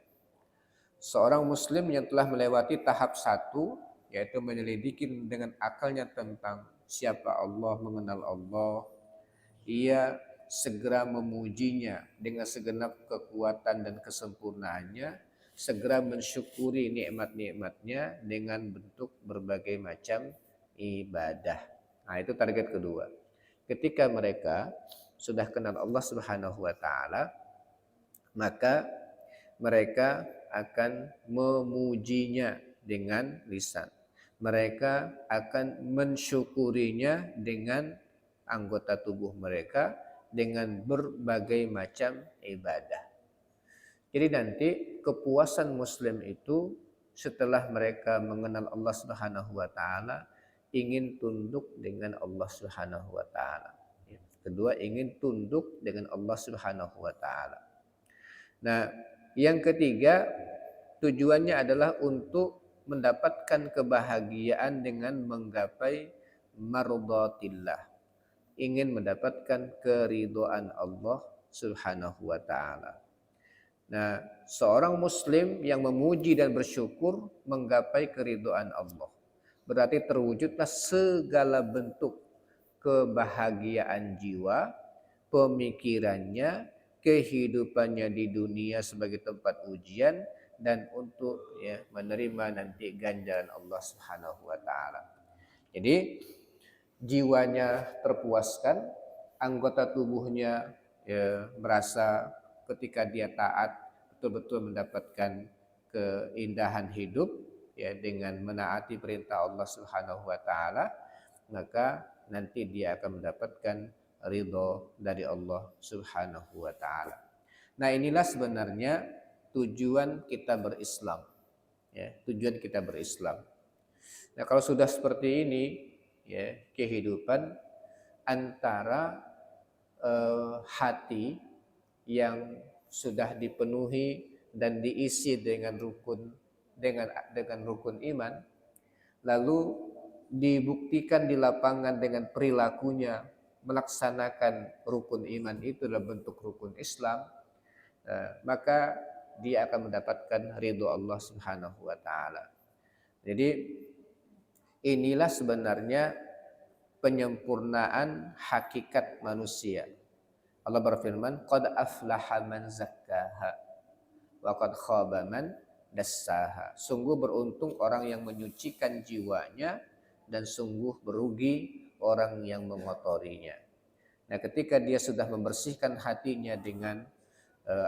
Seorang muslim yang telah melewati tahap 1, yaitu menyelidiki dengan akalnya tentang siapa Allah, mengenal Allah, ia segera memujinya dengan segenap kekuatan dan kesempurnaannya, segera mensyukuri nikmat-nikmatnya dengan bentuk berbagai macam ibadah. Nah, itu target kedua. Ketika mereka sudah kenal Allah Subhanahu wa taala, maka mereka akan memujinya dengan lisan. Mereka akan mensyukurinya dengan anggota tubuh mereka, dengan berbagai macam ibadah. Jadi nanti kepuasan muslim itu setelah mereka mengenal Allah Subhanahu wa taala, ingin tunduk dengan Allah Subhanahu wa taala. Kedua, ingin tunduk dengan Allah Subhanahu wa taala. Nah, yang ketiga, tujuannya adalah untuk mendapatkan kebahagiaan dengan menggapai mardhatillah, ingin mendapatkan keridhaan Allah Subhanahu wa taala. Nah, seorang muslim yang memuji dan bersyukur menggapai keridhaan Allah, berarti terwujudlah segala bentuk kebahagiaan jiwa, pemikirannya, kehidupannya di dunia sebagai tempat ujian, dan untuk menerima nanti ganjaran Allah Subhanahu wa taala. Jadi jiwanya terpuaskan, anggota tubuhnya merasa ketika dia taat betul-betul mendapatkan keindahan hidup dengan menaati perintah Allah Subhanahu wa taala, maka nanti dia akan mendapatkan ridho dari Allah Subhanahu wa taala. Nah, inilah sebenarnya tujuan kita berislam. Tujuan kita berislam. Nah, kalau sudah seperti ini, kehidupan antara hati yang sudah dipenuhi dan diisi dengan rukun iman, lalu dibuktikan di lapangan dengan perilakunya melaksanakan rukun iman itu dalam bentuk rukun Islam, maka dia akan mendapatkan ridho Allah Subhanahu wa taala. Jadi inilah sebenarnya penyempurnaan hakikat manusia. Allah berfirman, qad aflaha man zakkaha wa qad khaba man dassaha. Sungguh beruntung orang yang menyucikan jiwanya dan sungguh berugi orang yang mengotorinya. Nah, ketika dia sudah membersihkan hatinya dengan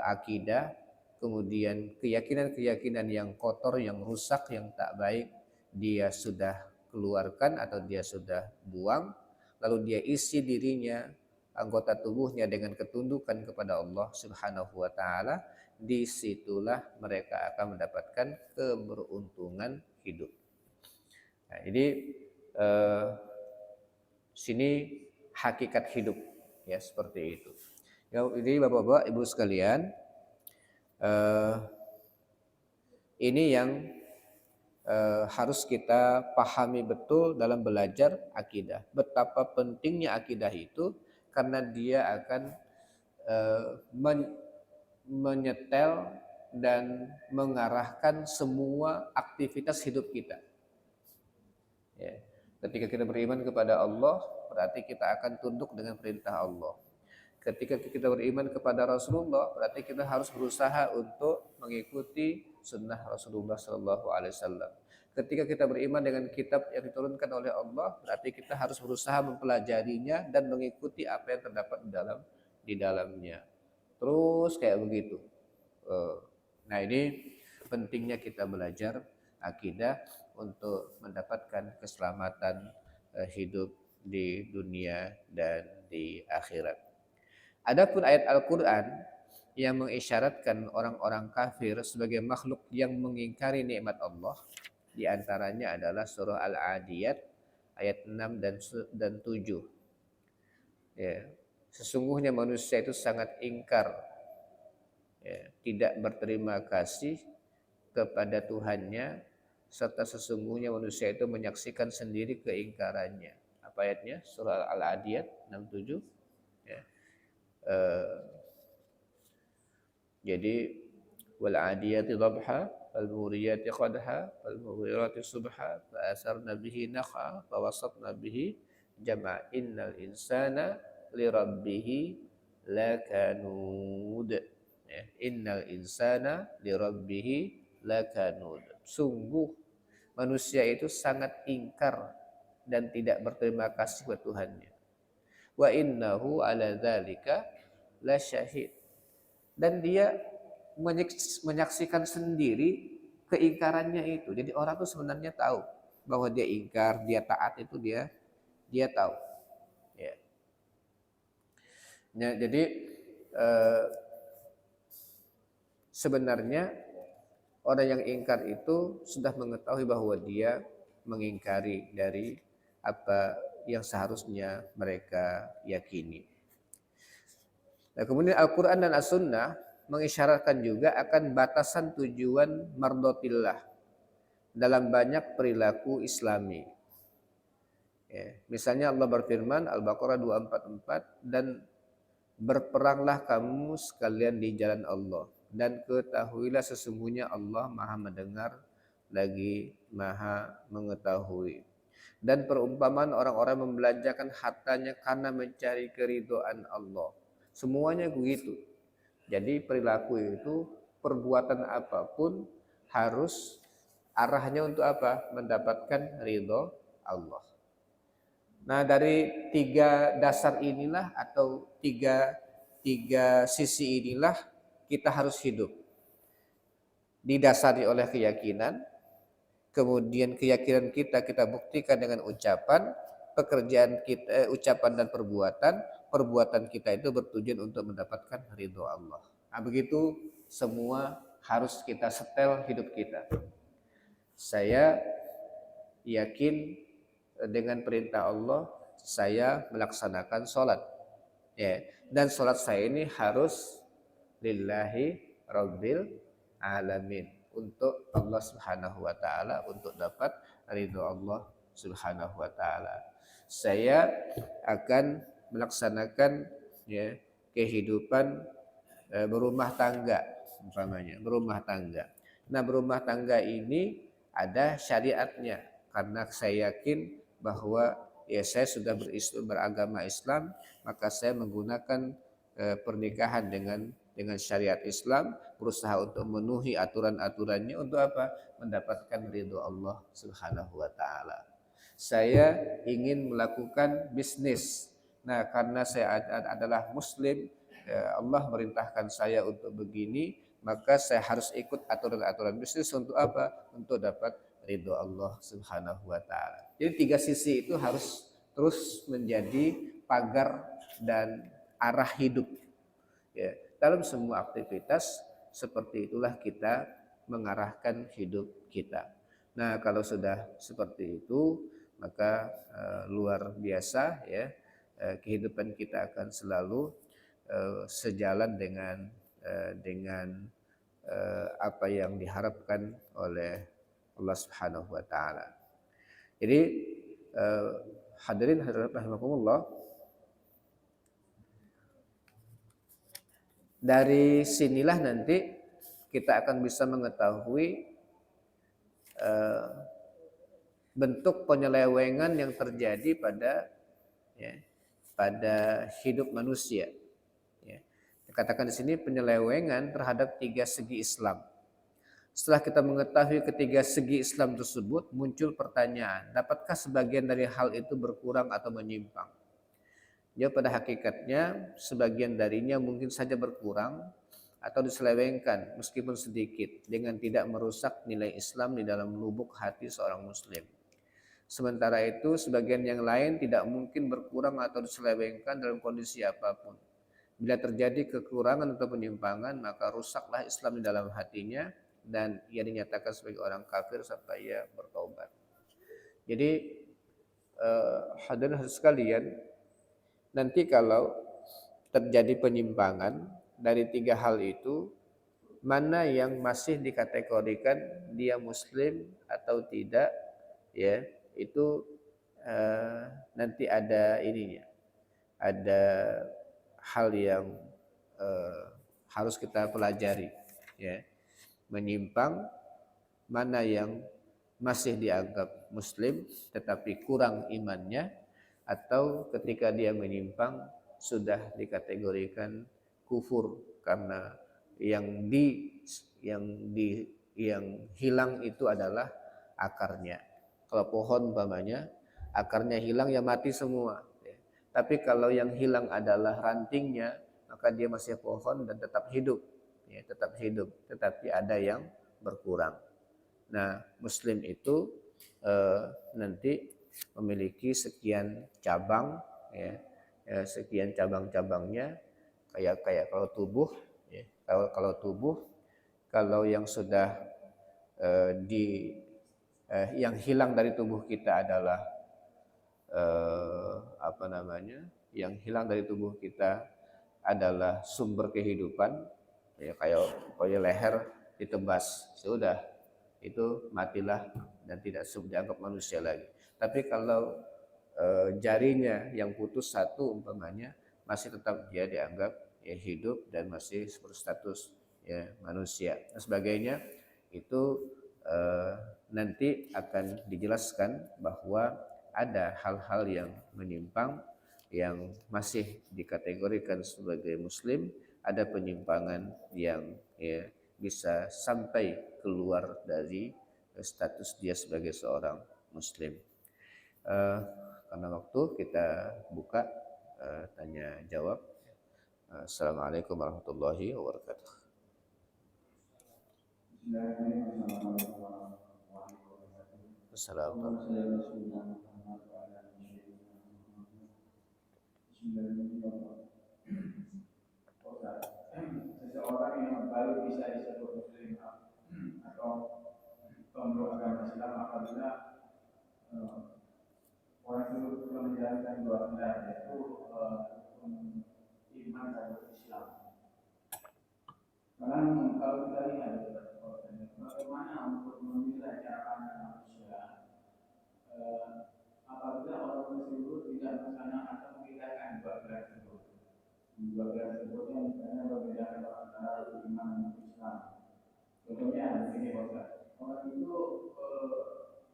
akidah, kemudian keyakinan-keyakinan yang kotor, yang rusak, yang tak baik, dia sudah keluarkan atau dia sudah buang, lalu dia isi dirinya, anggota tubuhnya dengan ketundukan kepada Allah Subhanahu wa taala, disitulah mereka akan mendapatkan keberuntungan hidup. Nah, jadi sini hakikat hidup, ya, seperti itu. Ya, jadi Bapak-bapak, Ibu sekalian, ini yang harus kita pahami betul dalam belajar akidah. Betapa pentingnya akidah itu, karena dia akan menyetel dan mengarahkan semua aktivitas hidup kita. Ya. Ketika kita beriman kepada Allah, berarti kita akan tunduk dengan perintah Allah. Ketika kita beriman kepada Rasulullah, berarti kita harus berusaha untuk mengikuti sunnah Rasulullah SAW. Ketika kita beriman dengan kitab yang diturunkan oleh Allah, berarti kita harus berusaha mempelajarinya dan mengikuti apa yang terdapat di dalamnya. Terus kayak begitu. Nah, ini pentingnya kita belajar akidah untuk mendapatkan keselamatan hidup di dunia dan di akhirat. Adapun ayat Al-Quran yang mengisyaratkan orang-orang kafir sebagai makhluk yang mengingkari nikmat Allah, di antaranya adalah surah Al-Adiyat ayat 6 dan 7. Ya, sesungguhnya manusia itu sangat ingkar, ya, tidak berterima kasih kepada Tuhannya, serta sesungguhnya manusia itu menyaksikan sendiri keingkarannya. Apa ayatnya? Surah Al-Adiyat 6:7. Ya. Jadi wal adiyati dhabha wal muriyati qadha wal mughirati subha fa asarna bihi naqa fa wasatna bihi jam'a innal insana li rabbih lakanud. Ya, innal insana li rabbih lakanud. Sungguh manusia itu sangat ingkar dan tidak berterima kasih kepada Tuhannya. Wa innahu ala dzalika la syahid, dan dia menyaksikan sendiri keingkarannya itu. Jadi orang itu sebenarnya tahu bahwa dia ingkar, dia taat, itu dia tahu. Ya. Nah, jadi sebenarnya orang yang ingkar itu sudah mengetahui bahwa dia mengingkari dari apa yang seharusnya mereka yakini. Nah, kemudian Al-Quran dan As-Sunnah mengisyaratkan juga akan batasan tujuan mardotillah dalam banyak perilaku Islami. Ya, misalnya Allah berfirman Al-Baqarah 244, dan berperanglah kamu sekalian di jalan Allah, dan ketahuilah sesungguhnya Allah Maha mendengar lagi Maha mengetahui. Dan perumpamaan orang-orang membelanjakan hartanya karena mencari keridhaan Allah. Semuanya begitu. Jadi perilaku itu, perbuatan apapun harus arahnya untuk apa? Mendapatkan ridho Allah. Nah, dari tiga dasar inilah atau tiga sisi inilah kita harus hidup. Didasari oleh keyakinan, kemudian keyakinan kita buktikan dengan ucapan, pekerjaan kita, ucapan dan perbuatan kita itu bertujuan untuk mendapatkan ridho Allah. Nah, begitu semua harus kita setel hidup kita. Saya yakin dengan perintah Allah, saya melaksanakan sholat. Ya, dan sholat saya ini harus lillahi rabbil alamin, untuk Allah Subhanahu wa taala, untuk dapat ridho Allah Subhanahu wa taala. Saya akan melaksanakan ya kehidupan berumah tangga umpamanya, berumah tangga. Nah, berumah tangga ini ada syariatnya karena saya yakin bahwa ya saya sudah beragama Islam, maka saya menggunakan pernikahan dengan syariat Islam, berusaha untuk memenuhi aturan-aturannya untuk apa? Mendapatkan ridho Allah Subhanahu wa taala. Saya ingin melakukan bisnis. Nah, karena saya adalah muslim, Allah merintahkan saya untuk begini, maka saya harus ikut aturan-aturan bisnis untuk apa? Untuk dapat ridho Allah Subhanahu wa taala. Jadi tiga sisi itu harus terus menjadi pagar dan arah hidup. Ya, dalam semua aktivitas seperti itulah kita mengarahkan hidup kita. Nah, kalau sudah seperti itu, maka luar biasa ya, kehidupan kita akan selalu sejalan dengan apa yang diharapkan oleh Allah Subhanahu wa taala. Jadi hadirin hadirat rahimakumullah, dari sinilah nanti kita akan bisa mengetahui bentuk penyelewengan yang terjadi pada hidup manusia. Ya. Dikatakan di sini penyelewengan terhadap tiga segi Islam. Setelah kita mengetahui ketiga segi Islam tersebut, muncul pertanyaan, dapatkah sebagian dari hal itu berkurang atau menyimpang? Ya, pada hakikatnya sebagian darinya mungkin saja berkurang atau diselewengkan meskipun sedikit dengan tidak merusak nilai Islam di dalam lubuk hati seorang muslim. Sementara itu sebagian yang lain tidak mungkin berkurang atau diselewengkan dalam kondisi apapun. Bila terjadi kekurangan atau penyimpangan, maka rusaklah Islam di dalam hatinya dan ia dinyatakan sebagai orang kafir sampai ia bertaubat. Jadi hadirin sekalian, nanti kalau terjadi penyimpangan dari tiga hal itu, mana yang masih dikategorikan dia muslim atau tidak, ya itu nanti ada ininya, ada hal yang harus kita pelajari, ya. Menyimpang, mana yang masih dianggap muslim tetapi kurang imannya, atau ketika dia menyimpang sudah dikategorikan kufur karena yang hilang itu adalah akarnya. Kalau pohon umpamanya akarnya hilang ya mati semua. Tapi kalau yang hilang adalah rantingnya, maka dia masih pohon dan tetap hidup. Ya, tetap hidup, tetapi ada yang berkurang. Nah, muslim itu nanti memiliki sekian cabang, ya, sekian cabang-cabangnya, kayak kalau tubuh, ya, kalau tubuh, kalau yang sudah yang hilang dari tubuh kita adalah yang hilang dari tubuh kita adalah sumber kehidupan, ya kayak leher ditebas, sudah itu matilah dan tidak dianggap manusia lagi. Tapi kalau jarinya yang putus satu umpamanya, masih tetap dia dianggap ya hidup dan masih berstatus ya manusia dan sebagainya. Itu nanti akan dijelaskan bahwa ada hal-hal yang menyimpang yang masih dikategorikan sebagai muslim, ada penyimpangan yang ya bisa sampai keluar dari status dia sebagai seorang muslim. Karena waktu, kita buka tanya jawab. Assalamualaikum warahmatullahi wabarakatuh. Assalamualaikum. Seseorang yang baru bisa disebut muslim atau pemeluk agama Islam apabila orang itu sudah menjalankan dua pilar, yaitu iman dan Islam. Karena kalau kita lihat memilah cara pandang manusia, apabila orang tersebut tidak melaksanakan atau membedakan dua gelar tersebut. Dua gelar tersebutnya misalnya membedakan antara iman dan Islam. Contohnya begini Ustaz, orang itu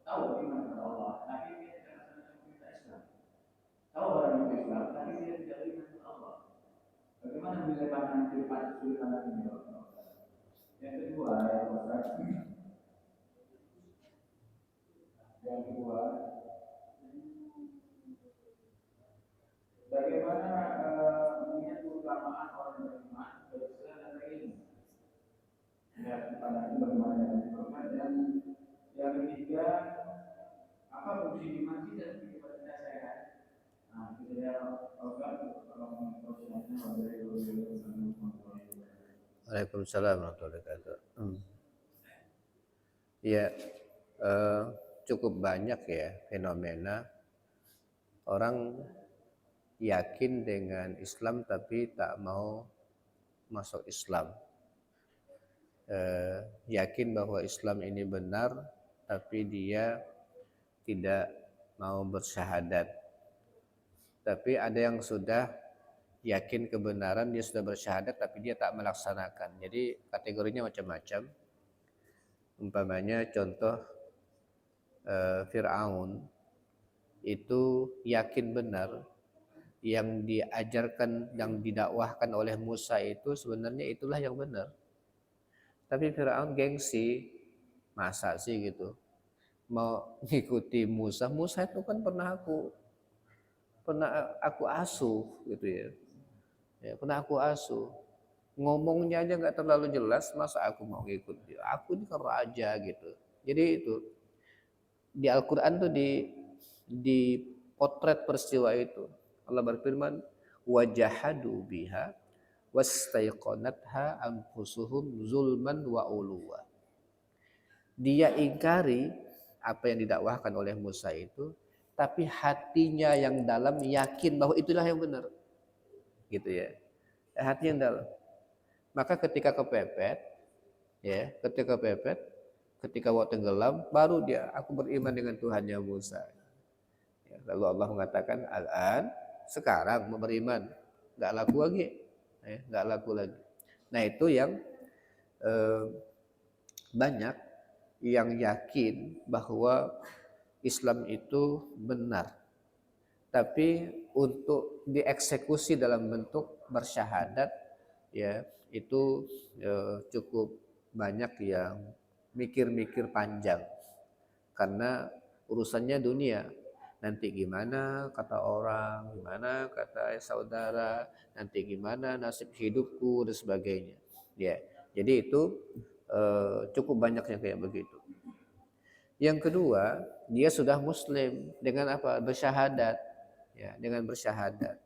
tahu iman kepada Allah, tapi dia tidak melaksanakan perintah Islam. Tahu orang itu Islam, tapi dia tidak beriman kepada Allah. Bagaimana membedakan sudut pandang ini? Yang kedua, bagaimana melihat keutamaan orang beriman, berislam dan berilmu? Ya, pandang itu bagaimana yang diperlukan. Dan yang ketiga, apa fungsi di masjid dan fungsi pada sehat? Nah, itu saya kalau mempersiapkan dari Waalaikumsalam warahmatullahi wabarakatuh. Ya, cukup banyak ya fenomena orang yakin dengan Islam tapi tak mau masuk Islam. Yakin bahwa Islam ini benar tapi dia tidak mau bersyahadat. Tapi ada yang sudah yakin kebenaran, dia sudah bersyahadat tapi dia tak melaksanakan. Jadi kategorinya macam-macam. Umpamanya contoh Fir'aun itu yakin benar yang diajarkan, yang didakwahkan oleh Musa itu sebenarnya itulah yang benar. Tapi Fir'aun gengsi, masa sih gitu mau ngikuti Musa. Musa itu kan pernah aku asuh gitu ya. Pernah aku asuh. Ngomongnya aja nggak terlalu jelas, masa aku mau ngikut dia? Aku ini kan raja gitu. Jadi itu di Al-Quran tuh di potret peristiwa itu Allah berfirman wajahadu biha wastaiqanatha anfusuhum zulman wa uluwa. Dia ingkari apa yang didakwahkan oleh Musa itu, tapi hatinya yang dalam yakin bahwa itulah yang benar. Gitu ya. Hati yang dalam. Maka ketika kepepet, ketika waktu tenggelam, baru dia aku beriman dengan Tuhannya Musa. Ya, lalu Allah mengatakan, al-an, sekarang mau beriman, nggak laku lagi, nggak laku lagi. Nah itu yang banyak yang yakin bahwa Islam itu benar, tapi untuk dieksekusi dalam bentuk bersyahadat, ya itu cukup banyak yang mikir-mikir panjang karena urusannya dunia. Nanti gimana kata orang, gimana kata saudara, nanti gimana nasib hidupku dan sebagainya. Ya, jadi itu cukup banyak yang kayak begitu. Yang kedua, dia sudah Muslim dengan apa? Bersyahadat, ya, dengan bersyahadat.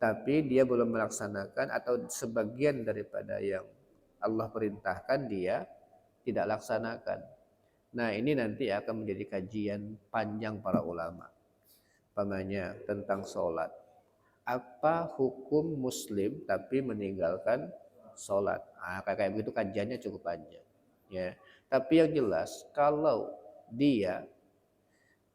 Tapi dia belum melaksanakan atau sebagian daripada yang Allah perintahkan dia tidak laksanakan. Nah ini nanti akan menjadi kajian panjang para ulama. Umpamanya tentang sholat. Apa hukum Muslim tapi meninggalkan sholat? Kayak begitu kajiannya cukup panjang. Ya. Tapi yang jelas kalau dia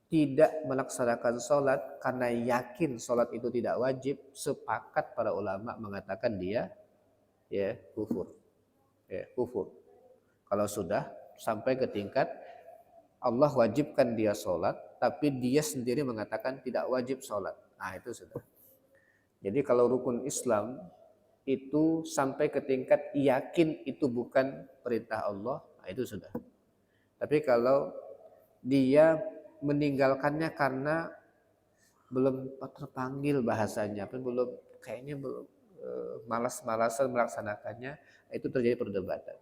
tidak melaksanakan sholat karena yakin sholat itu tidak wajib, sepakat para ulama mengatakan dia kufur. Kufur. Kalau sudah sampai ke tingkat Allah wajibkan dia sholat, tapi dia sendiri mengatakan tidak wajib sholat. Nah itu sudah. Jadi kalau rukun Islam itu sampai ke tingkat yakin itu bukan perintah Allah, nah itu sudah. Tapi kalau dia meninggalkannya karena belum terpanggil bahasanya, belum kayaknya belum malas-malasan melaksanakannya, itu terjadi perdebatan.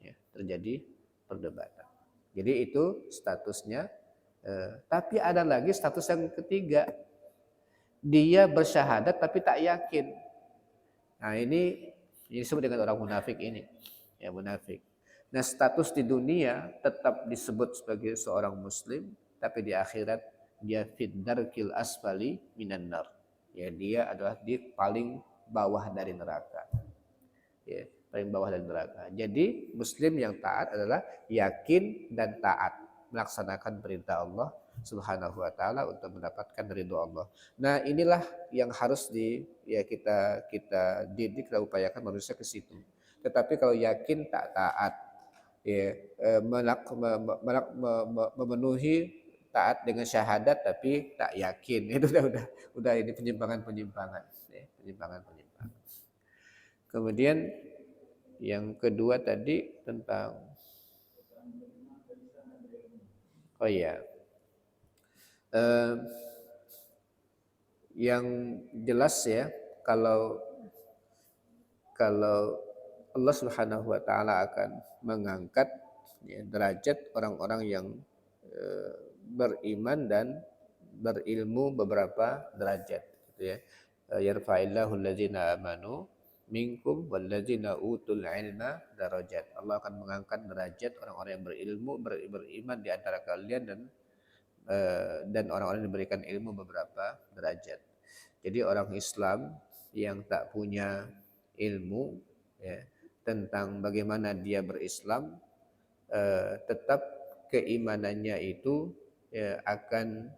Ya, terjadi perdebatan. Jadi itu statusnya. Tapi ada lagi status yang ketiga, dia bersyahadat tapi tak yakin. Nah ini disebut dengan orang munafik ini, ya munafik. Nah status di dunia tetap disebut sebagai seorang Muslim, tapi di akhirat dia fid-darkil asfali minan nar. Ya dia adalah di paling bawah dari neraka. Ya. paling bawah dari neraka. Jadi muslim yang taat adalah yakin dan taat melaksanakan perintah Allah Subhanahu wa taala untuk mendapatkan ridho Allah. Nah, inilah yang harus kita didik, kita upayakan manusia ke situ. Tetapi kalau yakin tak taat, ya, memenuhi taat dengan syahadat tapi tak yakin, itu udah ini penyimpangan, ya, penyimpangan. Kemudian yang kedua tadi tentang, oh iya, yang jelas ya, kalau Allah Subhanahu wa taala akan mengangkat, ya, derajat orang-orang yang beriman dan berilmu beberapa derajat, gitu ya. Yarfa'illahu allazina amanu minkum wallazina utul ilma darajat. Allah akan mengangkat derajat orang-orang yang berilmu, beriman di antara kalian, dan orang-orang yang diberikan ilmu beberapa derajat. Jadi orang Islam yang tak punya ilmu, ya, tentang bagaimana dia berislam, tetap keimanannya itu, ya, akan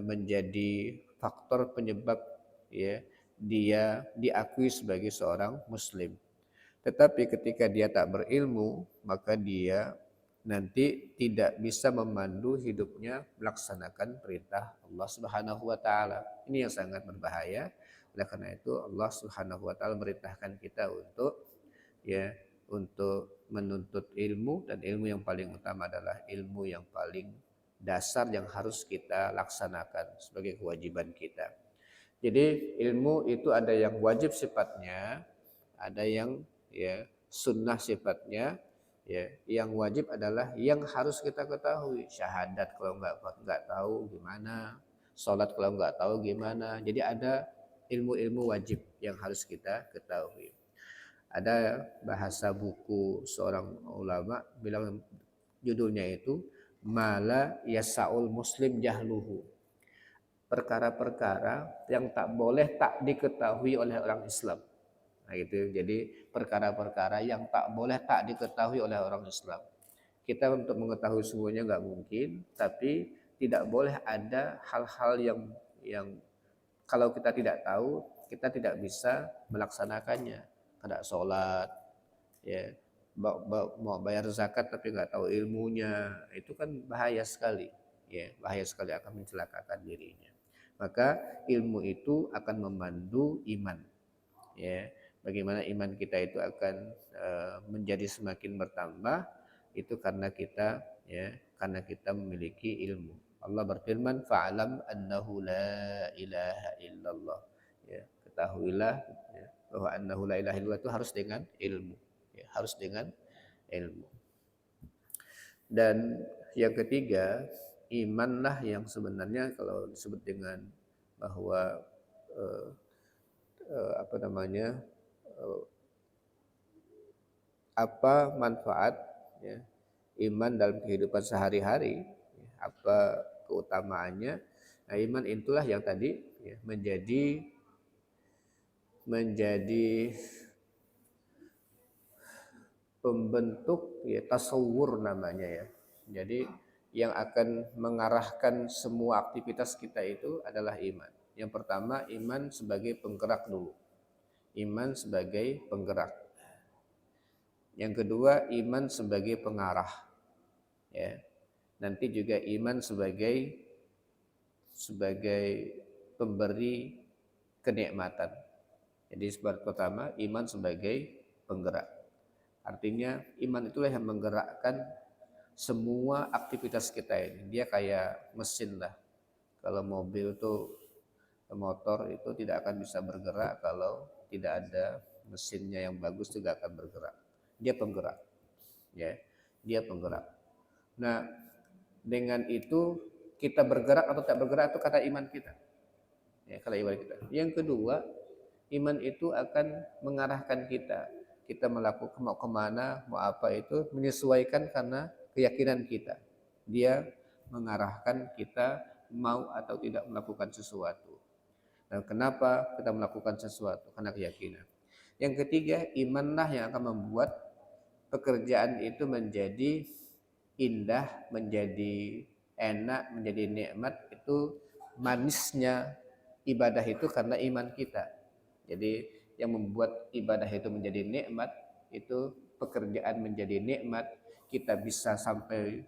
menjadi faktor penyebab, ya, dia diakui sebagai seorang muslim. Tetapi ketika dia tak berilmu, maka dia nanti tidak bisa memandu hidupnya melaksanakan perintah Allah Subhanahu wa taala. Ini yang sangat berbahaya. Oleh karena itu Allah Subhanahu wa taala merintahkan kita untuk, ya, untuk menuntut ilmu, dan ilmu yang paling utama adalah ilmu yang paling dasar yang harus kita laksanakan sebagai kewajiban kita. Jadi ilmu itu ada yang wajib sifatnya, ada yang, ya, sunnah sifatnya. Ya, yang wajib adalah yang harus kita ketahui. Syahadat kalau nggak tahu gimana, sholat kalau nggak tahu gimana. Jadi ada ilmu-ilmu wajib yang harus kita ketahui. Ada bahasa buku seorang ulama bilang, judulnya itu Mala Yasaul Muslim Jahluhu. Perkara-perkara yang tak boleh tak diketahui oleh orang Islam. Nah, gitu. Jadi perkara-perkara yang tak boleh tak diketahui oleh orang Islam. Kita untuk mengetahui semuanya nggak mungkin, tapi tidak boleh ada hal-hal yang kalau kita tidak tahu, kita tidak bisa melaksanakannya. Kada sholat, ya, mau bayar zakat tapi nggak tahu ilmunya, itu kan bahaya sekali, ya, bahaya sekali, akan mencelakakan dirinya. Maka ilmu itu akan memandu iman, ya. Bagaimana iman kita itu akan menjadi semakin bertambah, itu karena kita, ya, karena kita memiliki ilmu. Allah berfirman, fa'alam annahu la ilaha illallah, ya, ketahuilah, ya, bahwa annahu la ilaha illallah itu harus dengan ilmu, ya, harus dengan ilmu. Dan yang ketiga, imanlah yang sebenarnya kalau disebut dengan bahwa apa manfaat, ya, iman dalam kehidupan sehari-hari, ya, apa keutamaannya. Nah, iman itulah yang tadi, ya, menjadi pembentuk, ya, tasawur namanya, ya. Jadi yang akan mengarahkan semua aktivitas kita itu adalah iman. Yang pertama, iman sebagai penggerak dulu. Iman sebagai penggerak. Yang kedua, iman sebagai pengarah, ya. Nanti juga iman sebagai pemberi kenikmatan. Jadi sebab pertama, iman sebagai penggerak. Artinya iman itulah yang menggerakkan semua aktivitas kita ini. Dia kayak mesin lah. Kalau mobil tuh, motor itu tidak akan bisa bergerak kalau tidak ada mesinnya yang bagus, juga akan bergerak. Dia penggerak, ya, dia penggerak. Nah, dengan itu kita bergerak atau tak bergerak itu kata iman kita, ya, kata iman kita. Yang kedua, iman itu akan mengarahkan kita melakukan mau kemana, mau apa, itu menyesuaikan karena keyakinan kita. Dia mengarahkan kita mau atau tidak melakukan sesuatu. Dan kenapa kita melakukan sesuatu? Karena keyakinan. Yang ketiga, imanlah yang akan membuat pekerjaan itu menjadi indah, menjadi enak, menjadi nikmat. Itu manisnya ibadah itu karena iman kita. Jadi yang membuat ibadah itu menjadi nikmat itu pekerjaan menjadi nikmat. Kita bisa sampai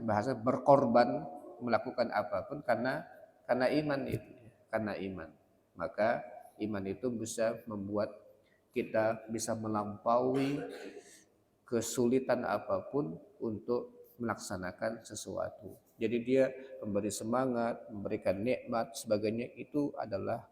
bahasa berkorban melakukan apapun karena iman itu, karena iman. Maka iman itu bisa membuat kita bisa melampaui kesulitan apapun untuk melaksanakan sesuatu. Jadi dia memberi semangat, memberikan nikmat, sebagainya itu adalah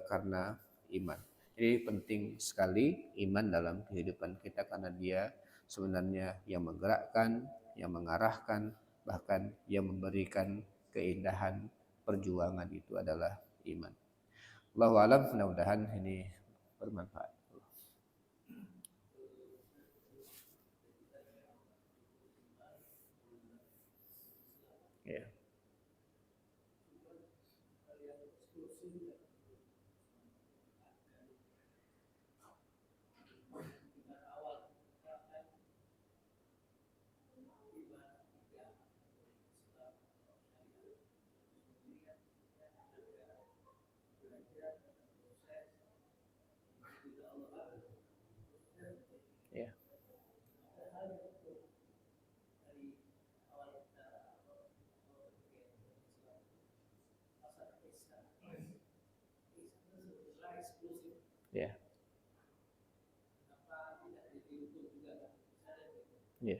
karena iman. Jadi penting sekali iman dalam kehidupan kita karena dia sebenarnya yang menggerakkan, yang mengarahkan, bahkan yang memberikan keindahan perjuangan itu adalah iman. Allahu a'lam, mudah-mudahan ini bermanfaat. Ya. Ya. Ya. Ya.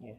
Ya. Ya.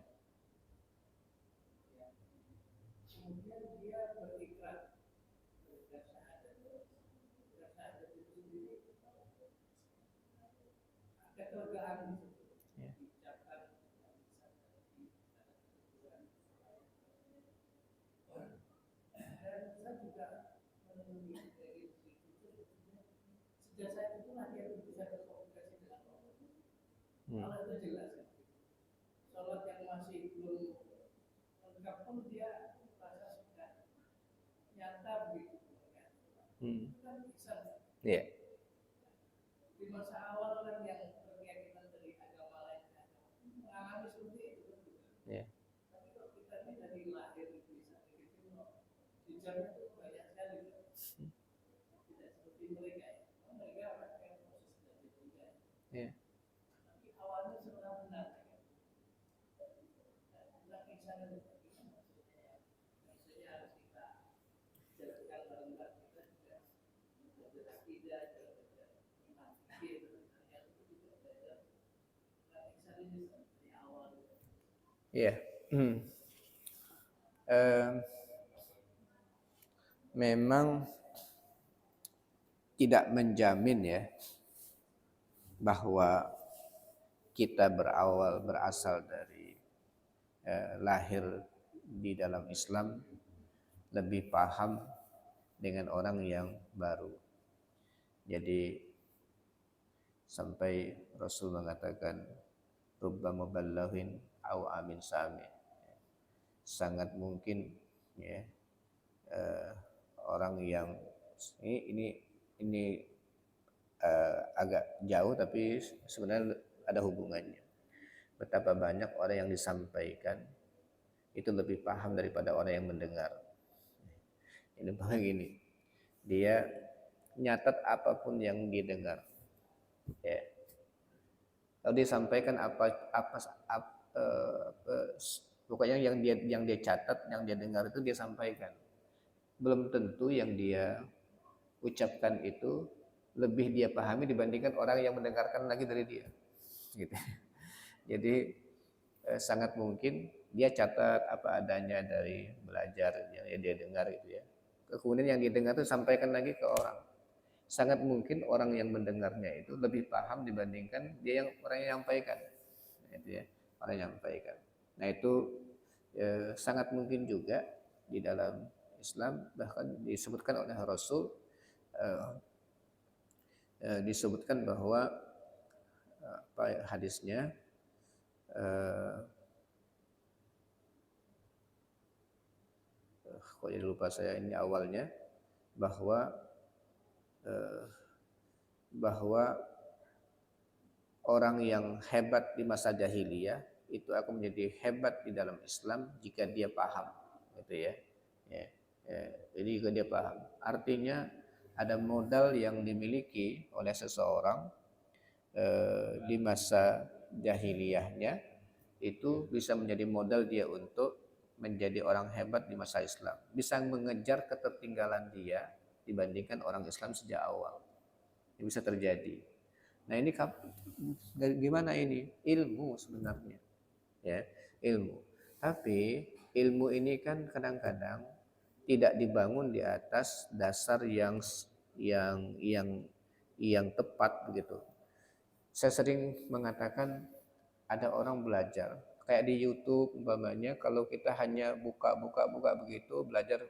Ya. Ya. Ya. Memang tidak menjamin ya bahwa kita berasal dari lahir di dalam Islam lebih paham dengan orang yang baru. Jadi sampai Rasul mengatakan rubba muballighin au amin sami. Sangat mungkin ya orang yang ini agak jauh tapi sebenarnya ada hubungannya. Betapa banyak orang yang disampaikan itu lebih paham daripada orang yang mendengar. Ini begini, dia nyatat apapun yang didengar. Ya. Kalau disampaikan pokoknya yang dia catat, yang dia dengar itu dia sampaikan. Belum tentu yang dia ucapkan itu lebih dia pahami dibandingkan orang yang mendengarkan lagi dari dia. Gitu. Jadi sangat mungkin dia catat apa adanya dari belajar yang dia dengar gitu ya. Kemudian yang didengar itu sampaikan lagi ke orang. Sangat mungkin orang yang mendengarnya itu lebih paham dibandingkan dia yang orang yang menyampaikan. Itu ya, orang yang menyampaikan. Nah itu sangat mungkin juga di dalam Islam bahkan disebutkan oleh Rasul eh, disebutkan bahwa apa hadisnya eh, kok jadi lupa saya ini awalnya bahwa eh, bahwa orang yang hebat di masa jahiliyah itu akan menjadi hebat di dalam Islam jika dia paham, gitu ya. Ya, ya. Jadi jika dia paham, artinya ada modal yang dimiliki oleh seseorang di masa jahiliyahnya itu bisa menjadi modal dia untuk menjadi orang hebat di masa Islam, bisa mengejar ketertinggalan dia dibandingkan orang Islam sejak awal. Ini bisa terjadi. Nah ini gimana ini? Ilmu sebenarnya, ya ilmu. Tapi ilmu ini kan kadang-kadang tidak dibangun di atas dasar yang yang yang tepat begitu. Saya sering mengatakan ada orang belajar kayak di YouTube umpamanya, kalau kita hanya buka begitu belajar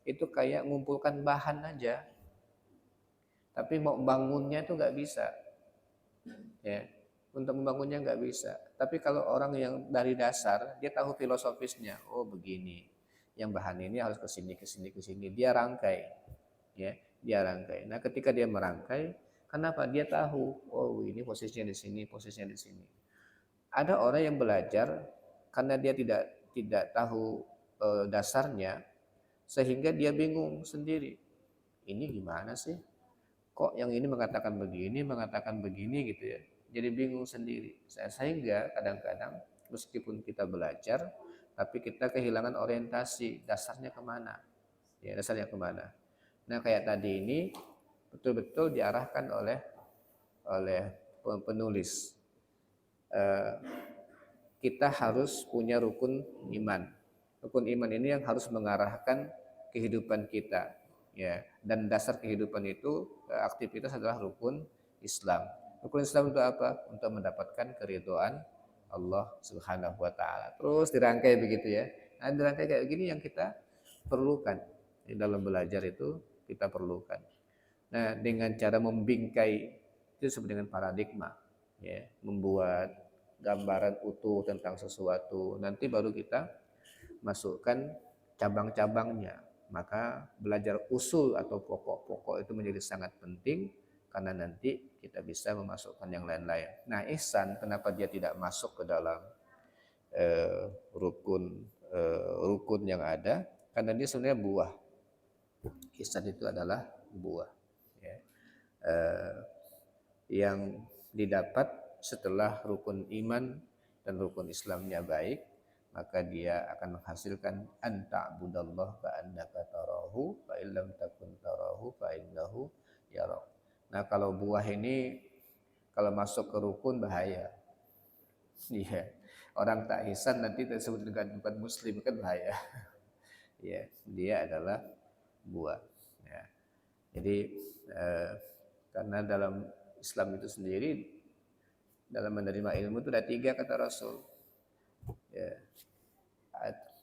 itu kayak ngumpulkan bahan aja, tapi mau bangunnya itu nggak bisa, ya untuk membangunnya nggak bisa. Tapi kalau orang yang dari dasar dia tahu filosofisnya, oh begini, yang bahan ini harus ke sini ke sini ke sini, dia rangkai, ya dia rangkai. Nah ketika dia merangkai, kenapa dia tahu, oh ini posisinya di sini, posisinya di sini. Ada orang yang belajar karena dia tidak tahu dasarnya, sehingga dia bingung sendiri, ini gimana sih, kok yang ini mengatakan begini gitu ya, jadi bingung sendiri. Sehingga kadang-kadang meskipun kita belajar tapi kita kehilangan orientasi, dasarnya kemana, ya dasarnya kemana. Nah kayak tadi ini betul-betul diarahkan oleh penulis. Kita harus punya rukun iman. Rukun iman ini yang harus mengarahkan kehidupan kita, ya. Dan dasar kehidupan itu aktivitas adalah rukun Islam. Rukun Islam itu apa? Untuk mendapatkan keridhaan Allah Subhanahu wa taala. Terus dirangkai begitu ya. Nah, dirangkai kayak gini yang kita perlukan di dalam belajar itu kita perlukan. Nah, dengan cara membingkai itu disebut dengan paradigma, ya, membuat gambaran utuh tentang sesuatu. Nanti baru kita masukkan cabang-cabangnya. Maka belajar usul atau pokok-pokok itu menjadi sangat penting karena nanti kita bisa memasukkan yang lain-lain. Nah, ihsan kenapa dia tidak masuk ke dalam rukun yang ada? Karena dia sebenarnya buah. Ihsan itu adalah buah, ya. Yang didapat setelah rukun iman dan rukun Islamnya baik, maka dia akan menghasilkan anta'budallah ka'annaka tarahu fa illam takun tarahu fa innahu yarak. Nah, kalau buah ini kalau masuk ke rukun bahaya. Iya. Orang tak ihsan nanti tersebut dengan bukan muslim kan bahaya. Ya, dia adalah buah, ya. Jadi karena dalam Islam itu sendiri dalam menerima ilmu itu ada 3 kata Rasul, ya.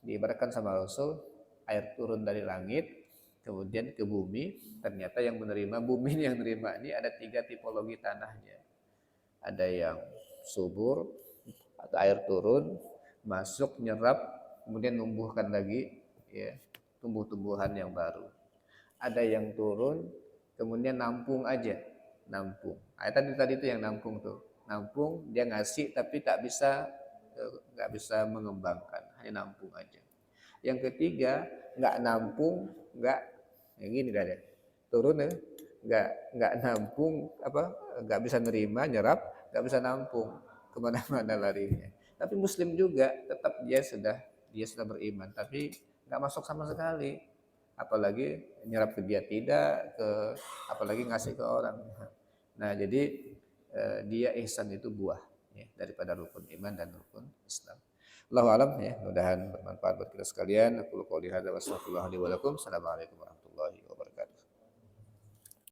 Diibaratkan sama Rasul, air turun dari langit kemudian ke bumi, ternyata yang menerima bumi yang menerima ini ada 3 tipologi tanahnya. Ada yang subur atau air turun masuk nyerap kemudian numbuhkan lagi, ya, tumbuh-tumbuhan yang baru. Ada yang turun kemudian nampung aja, nampung. Tadi itu yang nampung tuh, nampung dia ngasih tapi nggak bisa mengembangkan, hanya nampung aja. Yang ketiga nggak nampung, nggak yang gini dah deh, turun ya, nggak nampung nggak bisa nerima nyerap, nggak bisa nampung, kemana-mana larinya. Tapi Muslim juga tetap dia sudah beriman tapi nggak masuk sama sekali, apalagi nyerap ke dia tidak, apalagi ngasih ke orang. Nah jadi dia ihsan itu buah, ya, daripada rukun iman dan rukun Islam. Allahu alam ya, mudah-mudahan bermanfaat buat kita sekalian. Aku qouli hadza wa astaghfirullah li wa lakum. Assalamualaikum warahmatullahi wabarakatuh.